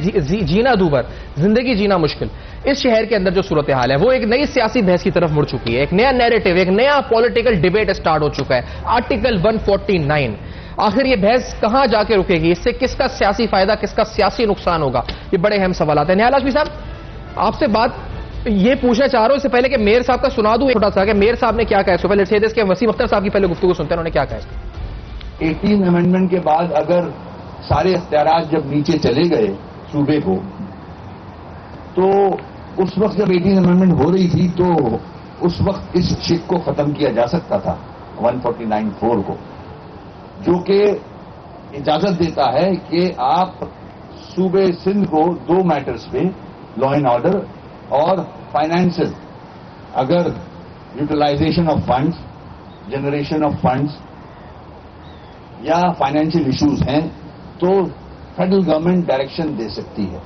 جینا دوبر، زندگی جینا مشکل، اس شہر کے اندر جو صورتحال ہے وہ ایک نئی سیاسی بحث کی طرف مڑ چکی ہے. ایک نیا نیریٹو، ایک نیا پولیٹیکل ڈیبیٹ سٹارٹ ہو چکا ہے. آرٹیکل 149 آخر یہ بحث کہاں جا کے رکے گی؟ اس سے کس کا سیاسی فائدہ، کس کا سیاسی نقصان ہوگا؟ یہ بڑے اہم سوالات ہیں. نہال ہاشمی صاحب، آپ سے بات یہ پوچھنا چاہ رہا ہوں اس سے پہلے کہ میئر صاحب کا سنا دوں چھوٹا سا کہ میئر صاحب نے کیا کہا ہے. پہلے اس کے وسیم اختر صاحب کی پہلے گفتگو سنتے ہیں، انہوں نے کیا کہا ہے. 18 امینڈمنٹ کے بعد اگر سارے اختیارات جب نیچے چلے گئے صوبے کو، تو اس وقت جب 18 امینڈمنٹ ہو رہی تھی تو اس وقت اس شک کو ختم کیا جا سکتا تھا 149(4) کو، جو کہ اجازت دیتا ہے کہ آپ صوبے سندھ کو 2 میٹرز پہ، لا اینڈ آرڈر اور فائنینشل، اگر utilization of funds, generation of funds یا فائنینشیل ایشوز ہیں، تو فیڈرل گورنمنٹ ڈائریکشن دے سکتی ہے،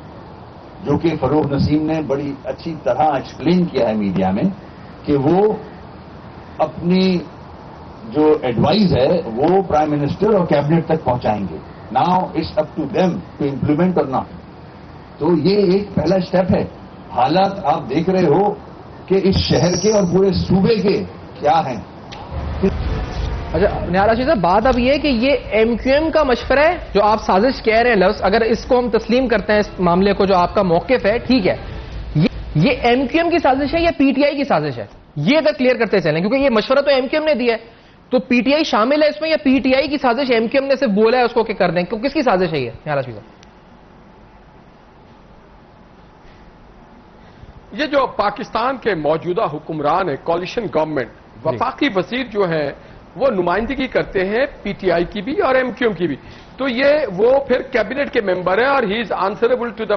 جو کہ فروغ نسیم نے بڑی اچھی طرح ایکسپلین کیا ہے میڈیا میں کہ وہ اپنی جو ایڈوائز ہے وہ پرائم منسٹر اور کیبنٹ تک پہنچائیں گے. Now it's up to them to implement or not. تو یہ ایک پہلا اسٹیپ ہے. حالات آپ دیکھ رہے ہو کہ اس شہر کے اور پورے صوبے کے کیا ہیں. اچھا نہال ہاشمی صاحب، بات اب یہ ہے کہ یہ ایم کیو ایم کا مشورہ ہے جو آپ سازش کہہ رہے ہیں لفظ، اگر اس کو ہم تسلیم کرتے ہیں اس معاملے کو، جو آپ کا موقف ہے ٹھیک ہے، یہ ایم کیو ایم کی سازش ہے یا پی ٹی آئی کی سازش ہے؟ یہ اگر کلیئر کرتے چلیں، کیونکہ یہ مشورہ تو ایم کیو ایم نے دیا ہے، تو پی ٹی آئی شامل ہے اس میں یا پی ٹی آئی کی سازش ایم کیو ایم نے صرف بولا ہے اس کو کہ کر دیں؟ کس کی سازش ہے یہ نہال ہاشمی صاحب؟ یہ جو پاکستان کے موجودہ حکمران ہے، کولیشن گورنمنٹ، وفاقی وزیر جو ہے وہ نمائندگی کرتے ہیں پی ٹی آئی کی بھی اور ایم کیو ایم کی بھی، تو وہ پھر کیبنٹ کے ممبر ہیں اور he is answerable to the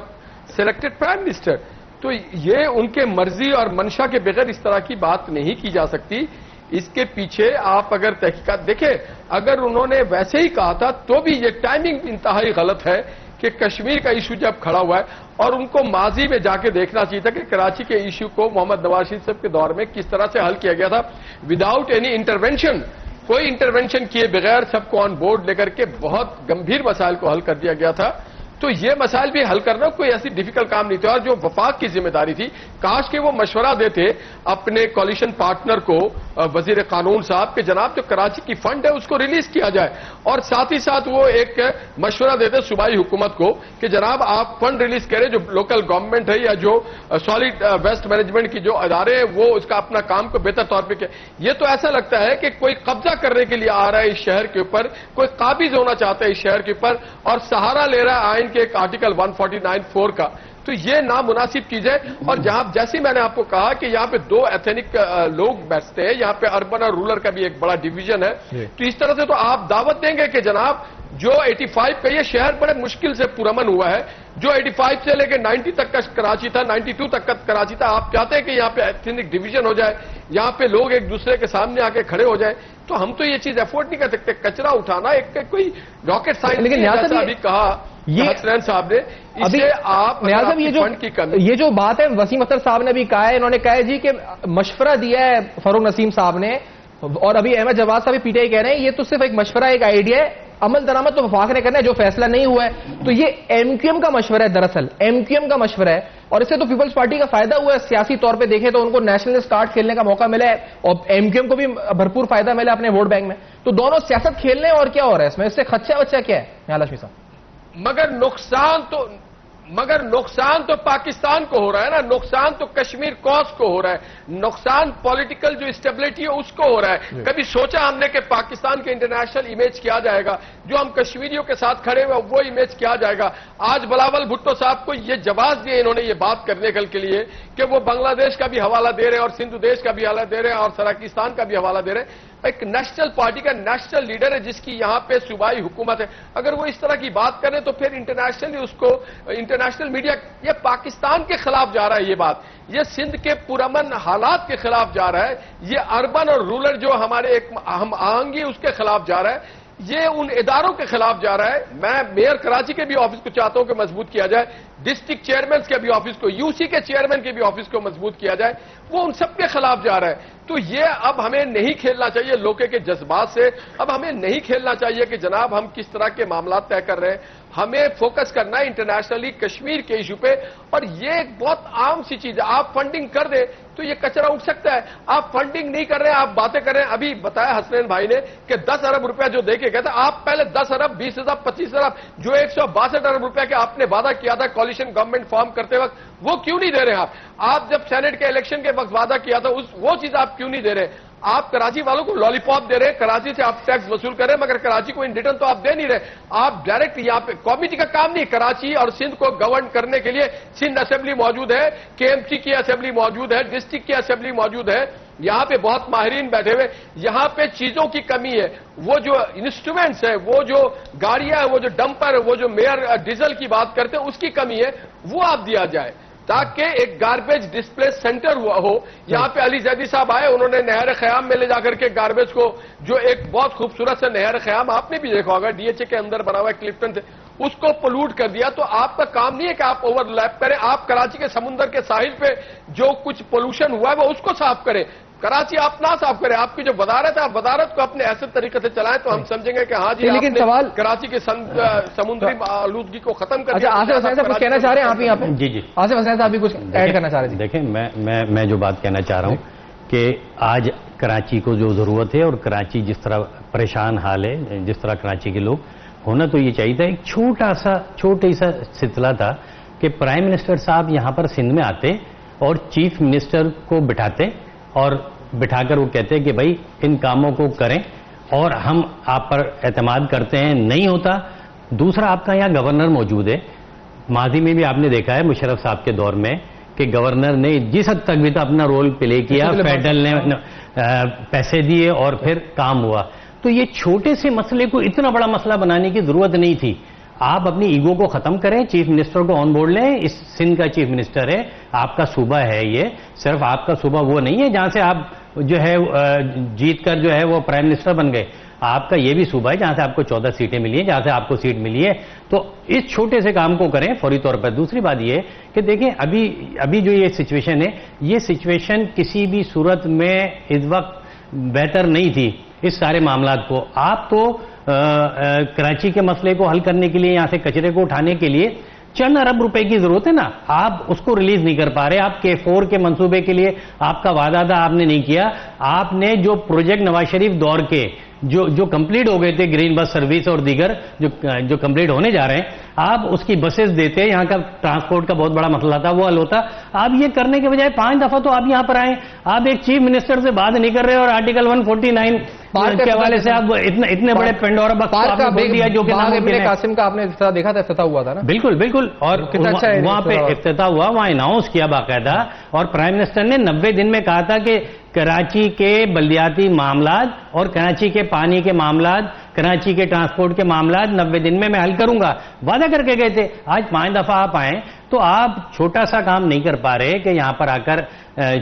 selected prime minister. تو یہ ان کے مرضی اور منشا کے بغیر اس طرح کی بات نہیں کی جا سکتی. اس کے پیچھے آپ اگر تحقیقات دیکھیں، اگر انہوں نے ویسے ہی کہا تھا تو بھی یہ ٹائمنگ انتہائی غلط ہے کہ کشمیر کا ایشو جب کھڑا ہوا ہے، اور ان کو ماضی میں جا کے دیکھنا چاہیے تھا کہ کراچی کے ایشو کو محمد نواز شریف صاحب کے دور میں کس طرح سے حل کیا گیا تھا وداؤٹ اینی انٹرونشن. کوئی انٹرونشن کیے بغیر سب کو آن بورڈ لے کر کے بہت گمبھیر مسائل کو حل کر دیا گیا تھا. تو یہ مسائل بھی حل کرنا کوئی ایسی ڈیفیکلٹ کام نہیں تھا. اور جو وفاق کی ذمہ داری تھی، کاش کہ وہ مشورہ دیتے اپنے کولیشن پارٹنر کو، وزیر قانون صاحب، کہ جناب جو کراچی کی فنڈ ہے اس کو ریلیز کیا جائے، اور ساتھ ہی ساتھ وہ ایک مشورہ دیتے صوبائی حکومت کو کہ جناب آپ فنڈ ریلیز کریں. جو لوکل گورنمنٹ ہے یا جو سالڈ ویسٹ مینجمنٹ کی جو ادارے ہیں وہ اس کا اپنا کام کو بہتر طور پہ کیا. یہ تو ایسا لگتا ہے کہ کوئی قبضہ کرنے کے لیے آ رہا ہے اس شہر کے اوپر، کوئی قابض ہونا چاہتا ہے اس شہر کے اوپر اور سہارا لے رہا ہے آئین کے ایک آرٹیکل 149(4) کا. تو یہ نامناسب چیز ہے. اور جہاں جیسے میں نے آپ کو کہا کہ یہاں پہ 2 ایتھنک لوگ بیٹھتے ہیں، یہاں پہ اربن اور رورل کا بھی ایک بڑا ڈویژن ہے. تو اس طرح سے تو آپ دعوت دیں گے کہ جناب جو 85 کا یہ شہر بڑے مشکل سے پرامن ہوا ہے، جو 85 سے لے کے 90 تک کا کراچی تھا، 92 تک کا کراچی تھا، آپ چاہتے ہیں کہ یہاں پہ ایتھنک ڈویژن ہو جائے، یہاں پہ لوگ ایک دوسرے کے سامنے آ کے کھڑے ہو جائیں. تو ہم تو یہ چیز افورڈ نہیں کر سکتے. کچرا اٹھانا ایک کوئی راکٹ سائنس، لیکن جیسا ابھی کہا حسنین صاحب نے، اسے آپ یہ جو بات ہے وسیم اختر صاحب نے بھی کہا ہے، انہوں نے کہا ہے جی کہ مشورہ دیا ہے فروغ نسیم صاحب نے، اور ابھی احمد جواد صاحب پی ٹی آئی کہہ رہے ہیں یہ تو صرف ایک مشورہ، ایک آئیڈیا ہے، عمل درآمد تو وفاق نے کرنا ہے، جو فیصلہ نہیں ہوا ہے. تو یہ ایم کیو ایم کا مشورہ ہے، دراصل ایم کیو ایم کا مشورہ ہے، اور اس سے تو پیپلز پارٹی کا فائدہ ہوا ہے. سیاسی طور پہ دیکھیں تو ان کو نیشنلسٹ کارڈ کھیلنے کا موقع ملا ہے اور ایم کیو ایم کو بھی بھرپور فائدہ ملا اپنے ووٹ بینک میں. تو دونوں سیاست کھیل رہے ہیں، اور کیا ہو رہا ہے اس میں؟ اس سے خدشہ بچہ کیا ہے نہال ہاشمی صاحب؟ مگر نقصان تو پاکستان کو ہو رہا ہے نا، نقصان تو کشمیر کوس کو ہو رہا ہے، نقصان پولیٹیکل جو اسٹیبلٹی ہے اس کو ہو رہا ہے. کبھی سوچا ہم نے کہ پاکستان کے انٹرنیشنل امیج کیا جائے گا؟ جو ہم کشمیریوں کے ساتھ کھڑے ہوئے وہ امیج کیا جائے گا؟ آج بلاول بھٹو صاحب کو یہ جواز دیے انہوں نے یہ بات کرنے کے لیے کہ وہ بنگلہ دیش کا بھی حوالہ دے رہے ہیں اور سندھ دیش کا بھی حوالہ دے رہے ہیں اور سراکستان کا بھی حوالہ دے رہے ہیں. ایک نیشنل پارٹی کا نیشنل لیڈر ہے جس کی یہاں پہ صوبائی حکومت ہے، اگر وہ اس طرح کی بات کریں تو پھر انٹرنیشنلی اس کو انٹرنیشنل میڈیا یہ پاکستان کے خلاف جا رہا ہے، یہ بات یہ سندھ کے پرامن حالات کے خلاف جا رہا ہے، یہ اربن اور رورل جو ہمارے ایک ہم آہنگی اس کے خلاف جا رہا ہے، یہ ان اداروں کے خلاف جا رہا ہے۔ میں میئر کراچی کے بھی آفس کو چاہتا ہوں کہ مضبوط کیا جائے، ڈسٹرکٹ چیئرمینز کے بھی آفس کو، یو سی کے چیئرمین کے بھی آفس کو مضبوط کیا جائے، وہ ان سب کے خلاف جا رہا ہے۔ تو یہ اب ہمیں نہیں کھیلنا چاہیے لوگے کے جذبات سے، اب ہمیں نہیں کھیلنا چاہیے کہ جناب ہم کس طرح کے معاملات طے کر رہے ہیں، ہمیں فوکس کرنا ہے انٹرنیشنلی کشمیر کے ایشو پہ۔ اور یہ ایک بہت عام سی چیز ہے، آپ فنڈنگ کر دیں تو یہ کچرا اٹھ سکتا ہے، آپ فنڈنگ نہیں کر رہے ہیں، آپ باتیں کر رہے ہیں۔ ابھی بتایا حسنین بھائی نے کہ 10 ارب روپیہ جو دے کے گئے تھے، آپ پہلے 10 ارب 20 ارب 25 ارب جو 162 ارب روپیہ کے آپ نے وعدہ کیا تھا کوalition گورنمنٹ فارم کرتے وقت، وہ کیوں نہیں دے رہے آپ جب سینٹ کے الیکشن کے وقت وعدہ کیا تھا وہ چیز آپ کیوں نہیں دے رہے؟ آپ کراچی والوں کو لالی پاپ دے رہے ہیں، کراچی سے آپ ٹیکس وصول کر رہے ہیں، مگر کراچی کو ان ریٹرن تو آپ دے نہیں رہے۔ آپ ڈائریکٹ یہاں پہ کمیٹی کا کام نہیں، کراچی اور سندھ کو گورن کرنے کے لیے سندھ اسمبلی موجود ہے، کے ایم سی کی اسمبلی موجود ہے، ڈسٹرکٹ کی اسمبلی موجود ہے، یہاں پہ بہت ماہرین بیٹھے ہوئے، یہاں پہ چیزوں کی کمی ہے، وہ جو انسٹرومنٹس ہیں، وہ جو گاڑیاں ہیں، وہ جو ڈمپر ہے، وہ جو میئر ڈیزل کی بات کرتے ہیں اس کی کمی ہے، وہ آپ دیا جائے تاکہ ایک گاربیج ڈسپلے سینٹر ہو۔ یہاں پہ علی زیدی صاحب آئے، انہوں نے نہر خیام میں لے جا کر کے گاربیج کو، جو ایک بہت خوبصورت سے نہر خیام آپ نے بھی دیکھا ہوگا ڈی ایچ اے کے اندر بنا ہوا ہے کلفٹن سے، اس کو پولوٹ کر دیا۔ تو آپ کا کام نہیں ہے کہ آپ اوور لیپ کریں، آپ کراچی کے سمندر کے ساحل پہ جو کچھ پولوشن ہوا ہے وہ اس کو صاف کریں، کراچی آپ نہ صاف کریں۔ آپ کی جو وزارت ہے، آپ وزارت کو اپنے ایسے طریقے سے چلائیں تو ہم سمجھیں گے کہ ہاں جی لیکن سوال کراچی کے سمندری آلودگی کو ختم کر اچھا آصف حسین صاحب کچھ کہنا چاہ رہے ہیں آپ یہاں پہ؟ جی آصف حسین صاحب بھی کچھ ایڈ کرنا چاہ رہے تھے۔ دیکھیں میں جو بات کہنا چاہ رہا ہوں کہ آج کراچی کو جو ضرورت ہے اور کراچی جس طرح پریشان حال ہے، جس طرح کراچی کے لوگ، ہونا تو یہ چاہیے تھا ایک چھوٹی سا سلسلہ تھا کہ پرائم منسٹر صاحب یہاں پر سندھ میں آتے اور چیف منسٹر کو بٹھاتے اور بٹھا کر وہ کہتے کہ بھائی ان کاموں کو کریں اور ہم آپ پر اعتماد کرتے ہیں، نہیں ہوتا۔ دوسرا، آپ کا یہاں گورنر موجود ہے، ماضی میں بھی آپ نے دیکھا ہے مشرف صاحب کے دور میں کہ گورنر نے جس حد تک بھی تو اپنا رول پلے کیا، فیڈرل نے پیسے دیے اور پھر کام ہوا۔ تو یہ چھوٹے سے مسئلے کو اتنا بڑا مسئلہ بنانے کی ضرورت نہیں تھی۔ آپ اپنی ایگو کو ختم کریں، چیف منسٹر کو آن بورڈ لیں، اس سندھ کا چیف منسٹر ہے، آپ کا صوبہ ہے، یہ صرف آپ کا صوبہ وہ نہیں ہے جہاں سے آپ جو ہے جیت کر جو ہے وہ پرائم منسٹر بن گئے، آپ کا یہ بھی صوبہ ہے جہاں سے آپ کو 14 سیٹیں ملی ہیں، جہاں سے آپ کو سیٹ ملی ہے۔ تو اس چھوٹے سے کام کو کریں فوری طور پر۔ دوسری بات یہ کہ دیکھیں ابھی جو یہ سچویشن ہے، یہ سچویشن کسی بھی صورت میں اس وقت بہتر نہیں تھی اس سارے معاملات کو۔ آپ تو کراچی کے مسئلے کو حل کرنے کے لیے، یہاں سے کچرے کو اٹھانے کے لیے چند ارب روپے کی ضرورت ہے نا، آپ اس کو ریلیز نہیں کر پا رہے۔ آپ K4 کے منصوبے کے لیے آپ کا وعدہ تھا، آپ نے نہیں کیا۔ آپ نے جو پروجیکٹ نواز شریف دور کے جو کمپلیٹ ہو گئے تھے، گرین بس سروس اور دیگر جو کمپلیٹ ہونے جا رہے ہیں، آپ اس کی بسز دیتے، یہاں کا ٹرانسپورٹ کا بہت بڑا مسئلہ تھا، وہ حل ہوتا۔ آپ یہ کرنے کے بجائے 5 دفعہ تو آپ یہاں پر آئے، آپ ایک چیف منسٹر سے بات نہیں کر رہے اور آرٹیکل 149 کے حوالے سے آپ اتنے بڑے پینڈورا باکس آپ نے بول دیا جو کہ قاسم کا آپ نے دیکھا تھا، افتتاح ہوا تھا نا؟ بالکل، اور وہاں پہ افتتاح ہوا، وہاں اناؤنس کیا باقاعدہ، اور پرائم منسٹر نے 90 دن میں کہا تھا کہ کراچی کے بلدیاتی معاملات اور کراچی کے پانی کے معاملات، کراچی کے ٹرانسپورٹ کے معاملات 90 دن میں حل کروں گا، وعدہ کر کے گئے تھے۔ آج 5 دفعہ آپ آئیں تو آپ چھوٹا سا کام نہیں کر پا رہے کہ یہاں پر آ کر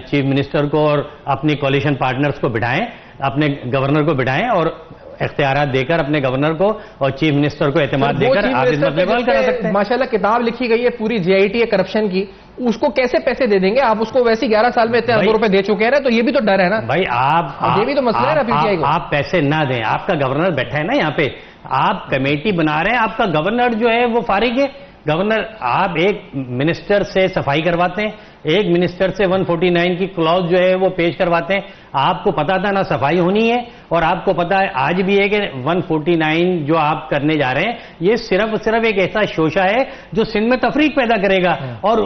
چیف منسٹر کو اور اپنی کولیشن پارٹنرز کو بٹھائیں، اپنے گورنر کو بٹھائیں اور اختیارات دے کر اپنے گورنر کو اور چیف منسٹر کو اعتماد دے کر آپ اس مسئلے کو حل کرا سکتے ہیں۔ ماشاءاللہ کتاب لکھی گئی ہے پوری GIT ہے کرپشن کی، اس کو کیسے پیسے دے دیں گے آپ؟ اس کو ویسے 11 سال میں اتنے اربوں روپے دے چکے ہیں، تو یہ بھی تو ڈر ہے نا بھائی۔ یہ بھی تو مسئلہ ہے نا PTI کو۔ آپ پیسے نہ دیں، آپ کا گورنر بیٹھا ہے نا یہاں پہ، آپ کمیٹی بنا رہے ہیں، آپ کا گورنر جو ہے وہ فارغ ہے۔ گورنر آپ ایک منسٹر سے صفائی کرواتے ہیں، ایک منسٹر سے 149 کی کلوز جو ہے وہ پیش کرواتے ہیں۔ آپ کو پتا تھا نا صفائی ہونی ہے، اور آپ کو پتا ہے آج بھی ہے کہ 149 جو آپ کرنے جا رہے ہیں یہ صرف ایک ایسا شوشہ ہے جو سندھ میں تفریق پیدا کرے گا، اور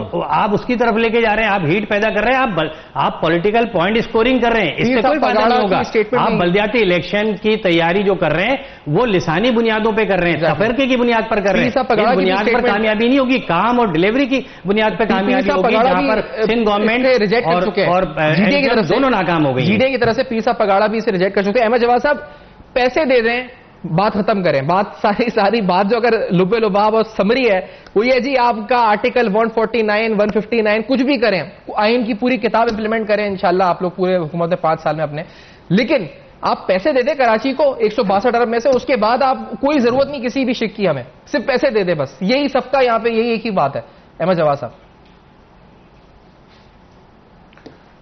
آپ اس کی طرف لے کے جا رہے ہیں، آپ ہیٹ پیدا کر رہے ہیں، آپ پولیٹیکل پوائنٹ اسکورنگ کر رہے ہیں، اس سے کوئی فائدہ نہیں ہوگا۔ آپ بلدیاتی الیکشن کی تیاری جو کر رہے ہیں وہ لسانی بنیادوں پہ کر رہے ہیں، تفرقے کی بنیاد پر کر رہے ہیں، اس بنیاد پر کامیابی نہیں ہوگی، کام اور ڈیلیوری کی بنیاد پر کامیابی ہوگی، جہاں پر سندھ گورنمنٹ اور دونوں ناکام ہو گئی۔ GDA کی طرف سے پیر صاحب پگاڑا بھی اسے ریجیکٹ کر چکے ہیں۔ احمد جواد صاحب، پیسے دے دیں بات ختم کریں. بات ساری بات جو اگر لب لباب اور سمری ہے وہ یہ جی آپ کا آرٹیکل 149 159 کچھ بھی کریں, آئین کی پوری کتاب امپلیمنٹ کریں انشاءاللہ آپ لوگ پورے حکومت میں 5 سال میں اپنے, لیکن آپ پیسے دے دیں کراچی کو 162 ارب میں سے, اس کے بعد آپ کوئی ضرورت نہیں کسی بھی شک کی, ہمیں صرف پیسے دے دیں بس. یہی صفقہ یہاں پہ, یہی ایک ہی بات ہے. احمد جواد صاحب.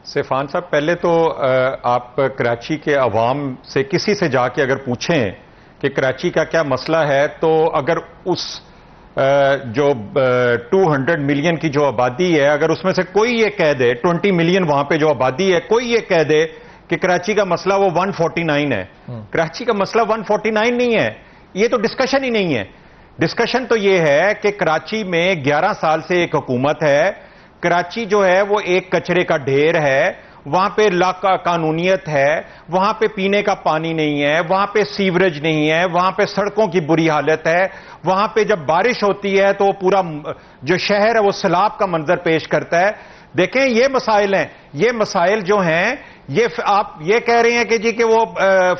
سیفان صاحب, پہلے تو آپ کراچی کے عوام سے کسی سے جا کے اگر پوچھیں کہ کراچی کا کیا مسئلہ ہے, تو اگر اس جو 200 ملین کی جو آبادی ہے, اگر اس میں سے کوئی یہ کہہ دے, 20 ملین وہاں پہ جو آبادی ہے, کوئی یہ کہہ دے کہ کراچی کا مسئلہ وہ 149 ہے. کراچی کا مسئلہ 149 نہیں ہے, یہ تو ڈسکشن ہی نہیں ہے. ڈسکشن تو یہ ہے کہ کراچی میں 11 سال سے ایک حکومت ہے, کراچی جو ہے وہ ایک کچرے کا ڈھیر ہے, وہاں پہ لا قانونیت ہے, وہاں پہ پینے کا پانی نہیں ہے, وہاں پہ سیوریج نہیں ہے, وہاں پہ سڑکوں کی بری حالت ہے, وہاں پہ جب بارش ہوتی ہے تو پورا جو شہر ہے وہ سیلاب کا منظر پیش کرتا ہے. دیکھیں یہ مسائل ہیں, یہ مسائل جو ہیں, یہ آپ یہ کہہ رہے ہیں کہ جی کہ وہ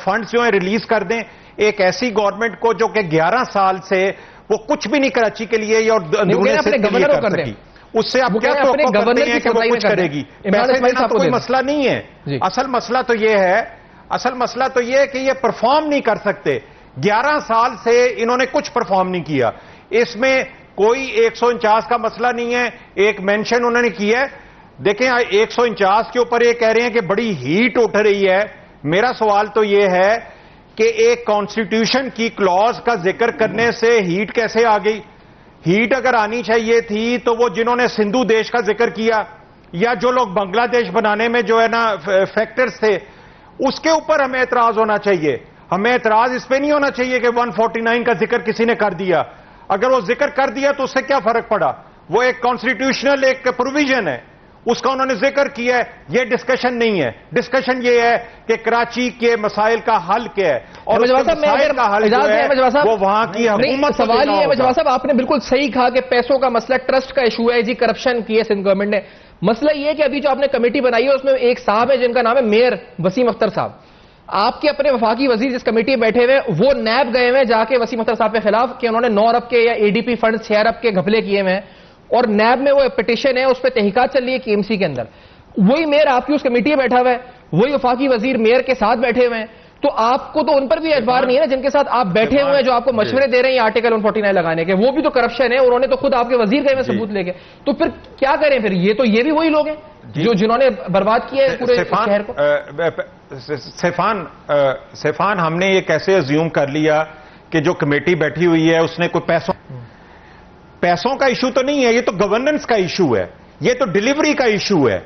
فنڈز جو ہیں ریلیز کر دیں ایک ایسی گورنمنٹ کو جو کہ 11 سال سے وہ کچھ بھی نہیں کراچی کے لیے یا اندرونی سے کر سکی, اس سے آپ کیا توقع کرتے ہیں کہ وہ کچھ کرے گی؟ پیسے دینا کوئی مسئلہ نہیں ہے. اصل مسئلہ تو یہ ہے کہ یہ پرفارم نہیں کر سکتے. 11 سال سے انہوں نے کچھ پرفارم نہیں کیا. اس میں کوئی 149 کا مسئلہ نہیں ہے. ایک مینشن انہوں نے کیا ہے, دیکھیں 149 کے اوپر یہ کہہ رہے ہیں کہ بڑی ہیٹ اٹھ رہی ہے. میرا سوال تو یہ ہے کہ ایک کانسٹیٹیوشن کی کلوز کا ذکر کرنے سے ہیٹ کیسے آ گئی؟ ہیٹ اگر آنی چاہیے تھی تو وہ جنہوں نے سندھو دیش کا ذکر کیا یا جو لوگ بنگلہ دیش بنانے میں جو ہے نا فیکٹرز تھے, اس کے اوپر ہمیں اعتراض ہونا چاہیے. ہمیں اعتراض اس پہ نہیں ہونا چاہیے کہ 149 کا ذکر کسی نے کر دیا. اگر وہ ذکر کر دیا تو اس سے کیا فرق پڑا؟ وہ ایک کانسٹیٹیوشنل ایک پروویژن ہے, اس کا انہوں نے ذکر کیا ہے. یہ ڈسکشن نہیں ہے. ڈسکشن یہ ہے کہ کراچی کے مسائل کا حل کیا ہے, اور مسائل کا حل جو ہے وہ وہاں کی حکومت. سوال یہ ہے جواد صاحب, آپ نے بالکل صحیح کہا کہ پیسوں کا مسئلہ ٹرسٹ کا ایشو ہے جی, کرپشن کی ہے سندھ گورنمنٹ نے. مسئلہ یہ ہے کہ ابھی جو آپ نے کمیٹی بنائی ہے اس میں ایک صاحب ہے جن کا نام ہے میئر وسیم اختر صاحب. آپ کے اپنے وفاقی وزیر جس کمیٹی میں بیٹھے ہوئے وہ نیب گئے ہوئے جا کے وسیم اختر صاحب کے خلاف کہ انہوں نے 9 ارب کے یا اے ڈی پی فنڈ 6 ارب کے گھپلے کیے ہوئے ہیں, اور نیب میں وہ پٹیشن ہے, اس پہ تحقیقات چل رہی ہے KMC کے اندر. وہی میئر آپ کی اس کمیٹی میں بیٹھا ہوا ہے, وہی وفاقی وزیر میئر کے ساتھ بیٹھے ہوئے ہیں. تو آپ کو تو ان پر بھی اعتبار نہیں ہے نا جن کے ساتھ آپ بیٹھے ہوئے ہیں, جو آپ کو مشورے دے رہے ہیں آرٹیکل 149 لگانے کے. وہ بھی تو کرپشن ہے, انہوں نے تو خود آپ کے وزیر گئے ہوئے ثبوت لے کے. تو پھر کیا کریں پھر؟ یہ بھی وہی لوگ ہیں جو جنہوں نے برباد کیا ہے پورے شہر کو. سیفان, ہم نے یہ کیسے ازیوم کر لیا کہ جو کمیٹی بیٹھی ہوئی ہے اس نے کوئی پیسوں کا ایشو تو نہیں ہے, یہ تو گورننس کا ایشو ہے, یہ تو ڈیلیوری کا ایشو ہے.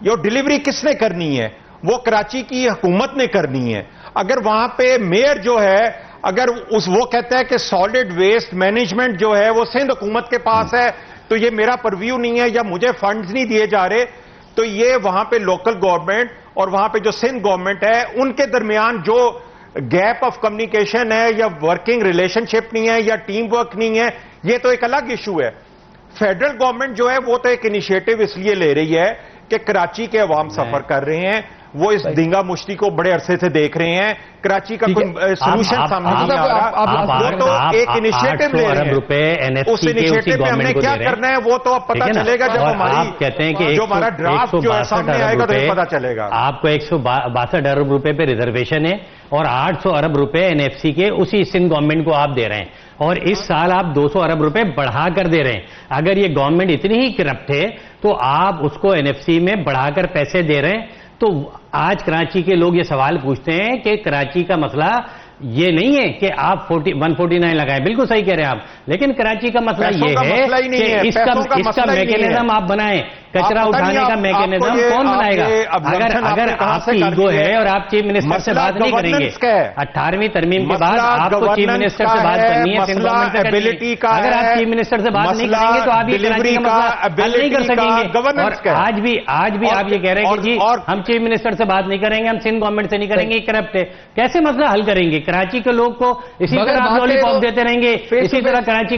یہ ڈیلیوری کس نے کرنی ہے؟ وہ کراچی کی حکومت نے کرنی ہے. اگر وہاں پہ میئر جو ہے, اگر وہ کہتا ہے کہ سالڈ ویسٹ مینجمنٹ جو ہے وہ سندھ حکومت کے پاس ہے تو یہ میرا پرویو نہیں ہے یا مجھے فنڈز نہیں دیے جا رہے, تو یہ وہاں پہ لوکل گورنمنٹ اور وہاں پہ جو سندھ گورنمنٹ ہے ان کے درمیان جو گیپ آف کمیونیکیشن ہے یا ورکنگ ریلیشن شپ نہیں ہے یا ٹیم ورک نہیں ہے, یہ تو ایک الگ ایشو ہے. فیڈرل گورنمنٹ جو ہے وہ تو ایک انیشیٹو اس لیے لے رہی ہے کہ کراچی کے عوام سفر کر رہے ہیں, وہ اس دنگا مشتی کو بڑے عرصے سے دیکھ رہے ہیں, کراچی کا کوئی سولوشن سامنے نہیں آ رہا. وہ تو ایک انیشیٹو لے رہے ہیں, اس انیشیٹو میں ہم نے کیا کرنا ہے وہ تو اب پتہ چلے گا جب ہماری جو ہمارا ڈرافٹ جو ہے سامنے آئے گا تو پتہ چلے گا. آپ کو 162 ارب روپے پہ ریزرویشن ہے اور 800 ارب روپے NFC کے اسی سندھ گورنمنٹ کو آپ دے رہے ہیں, اور اس سال آپ 200 ارب روپے بڑھا کر دے رہے ہیں. اگر یہ گورنمنٹ اتنی ہی کرپٹ ہے تو آپ اس کو NFC میں بڑھا کر پیسے دے رہے ہیں. تو آج کراچی کے لوگ یہ سوال پوچھتے ہیں کہ کراچی کا مسئلہ یہ نہیں ہے کہ آپ 149 لگائیں, بالکل صحیح کہہ رہے ہیں آپ, لیکن کراچی کا مسئلہ یہ ہے کہ اس کا میکینزم آپ بنائیں. کچرا اٹھانے کا میکینزم کون بنائے گا؟ اگر آپ کی ایگو ہے اور آپ چیف منسٹر سے بات نہیں کریں گے, 18ویں ترمیم کے بعد آپ کو چیف منسٹر سے بات کرنی ہے, سندھ گورنمنٹ سے کرنی ہے. اگر آپ چیف منسٹر سے بات نہیں کریں گے تو آپ یہ کراچی کا مسئلہ حل نہیں کر سکیں گے. اور آج بھی آپ یہ کہہ رہے ہیں کہ جی ہم چیف منسٹر سے بات نہیں کریں گے, ہم سندھ گورنمنٹ سے نہیں کریں گے, یہ کرپٹ ہے. کیسے مسئلہ حل کریں گے؟ کراچی کے لوگ کو اسی طرح آپ لالی پاپ دیتے رہیں گے, اسی طرح کراچی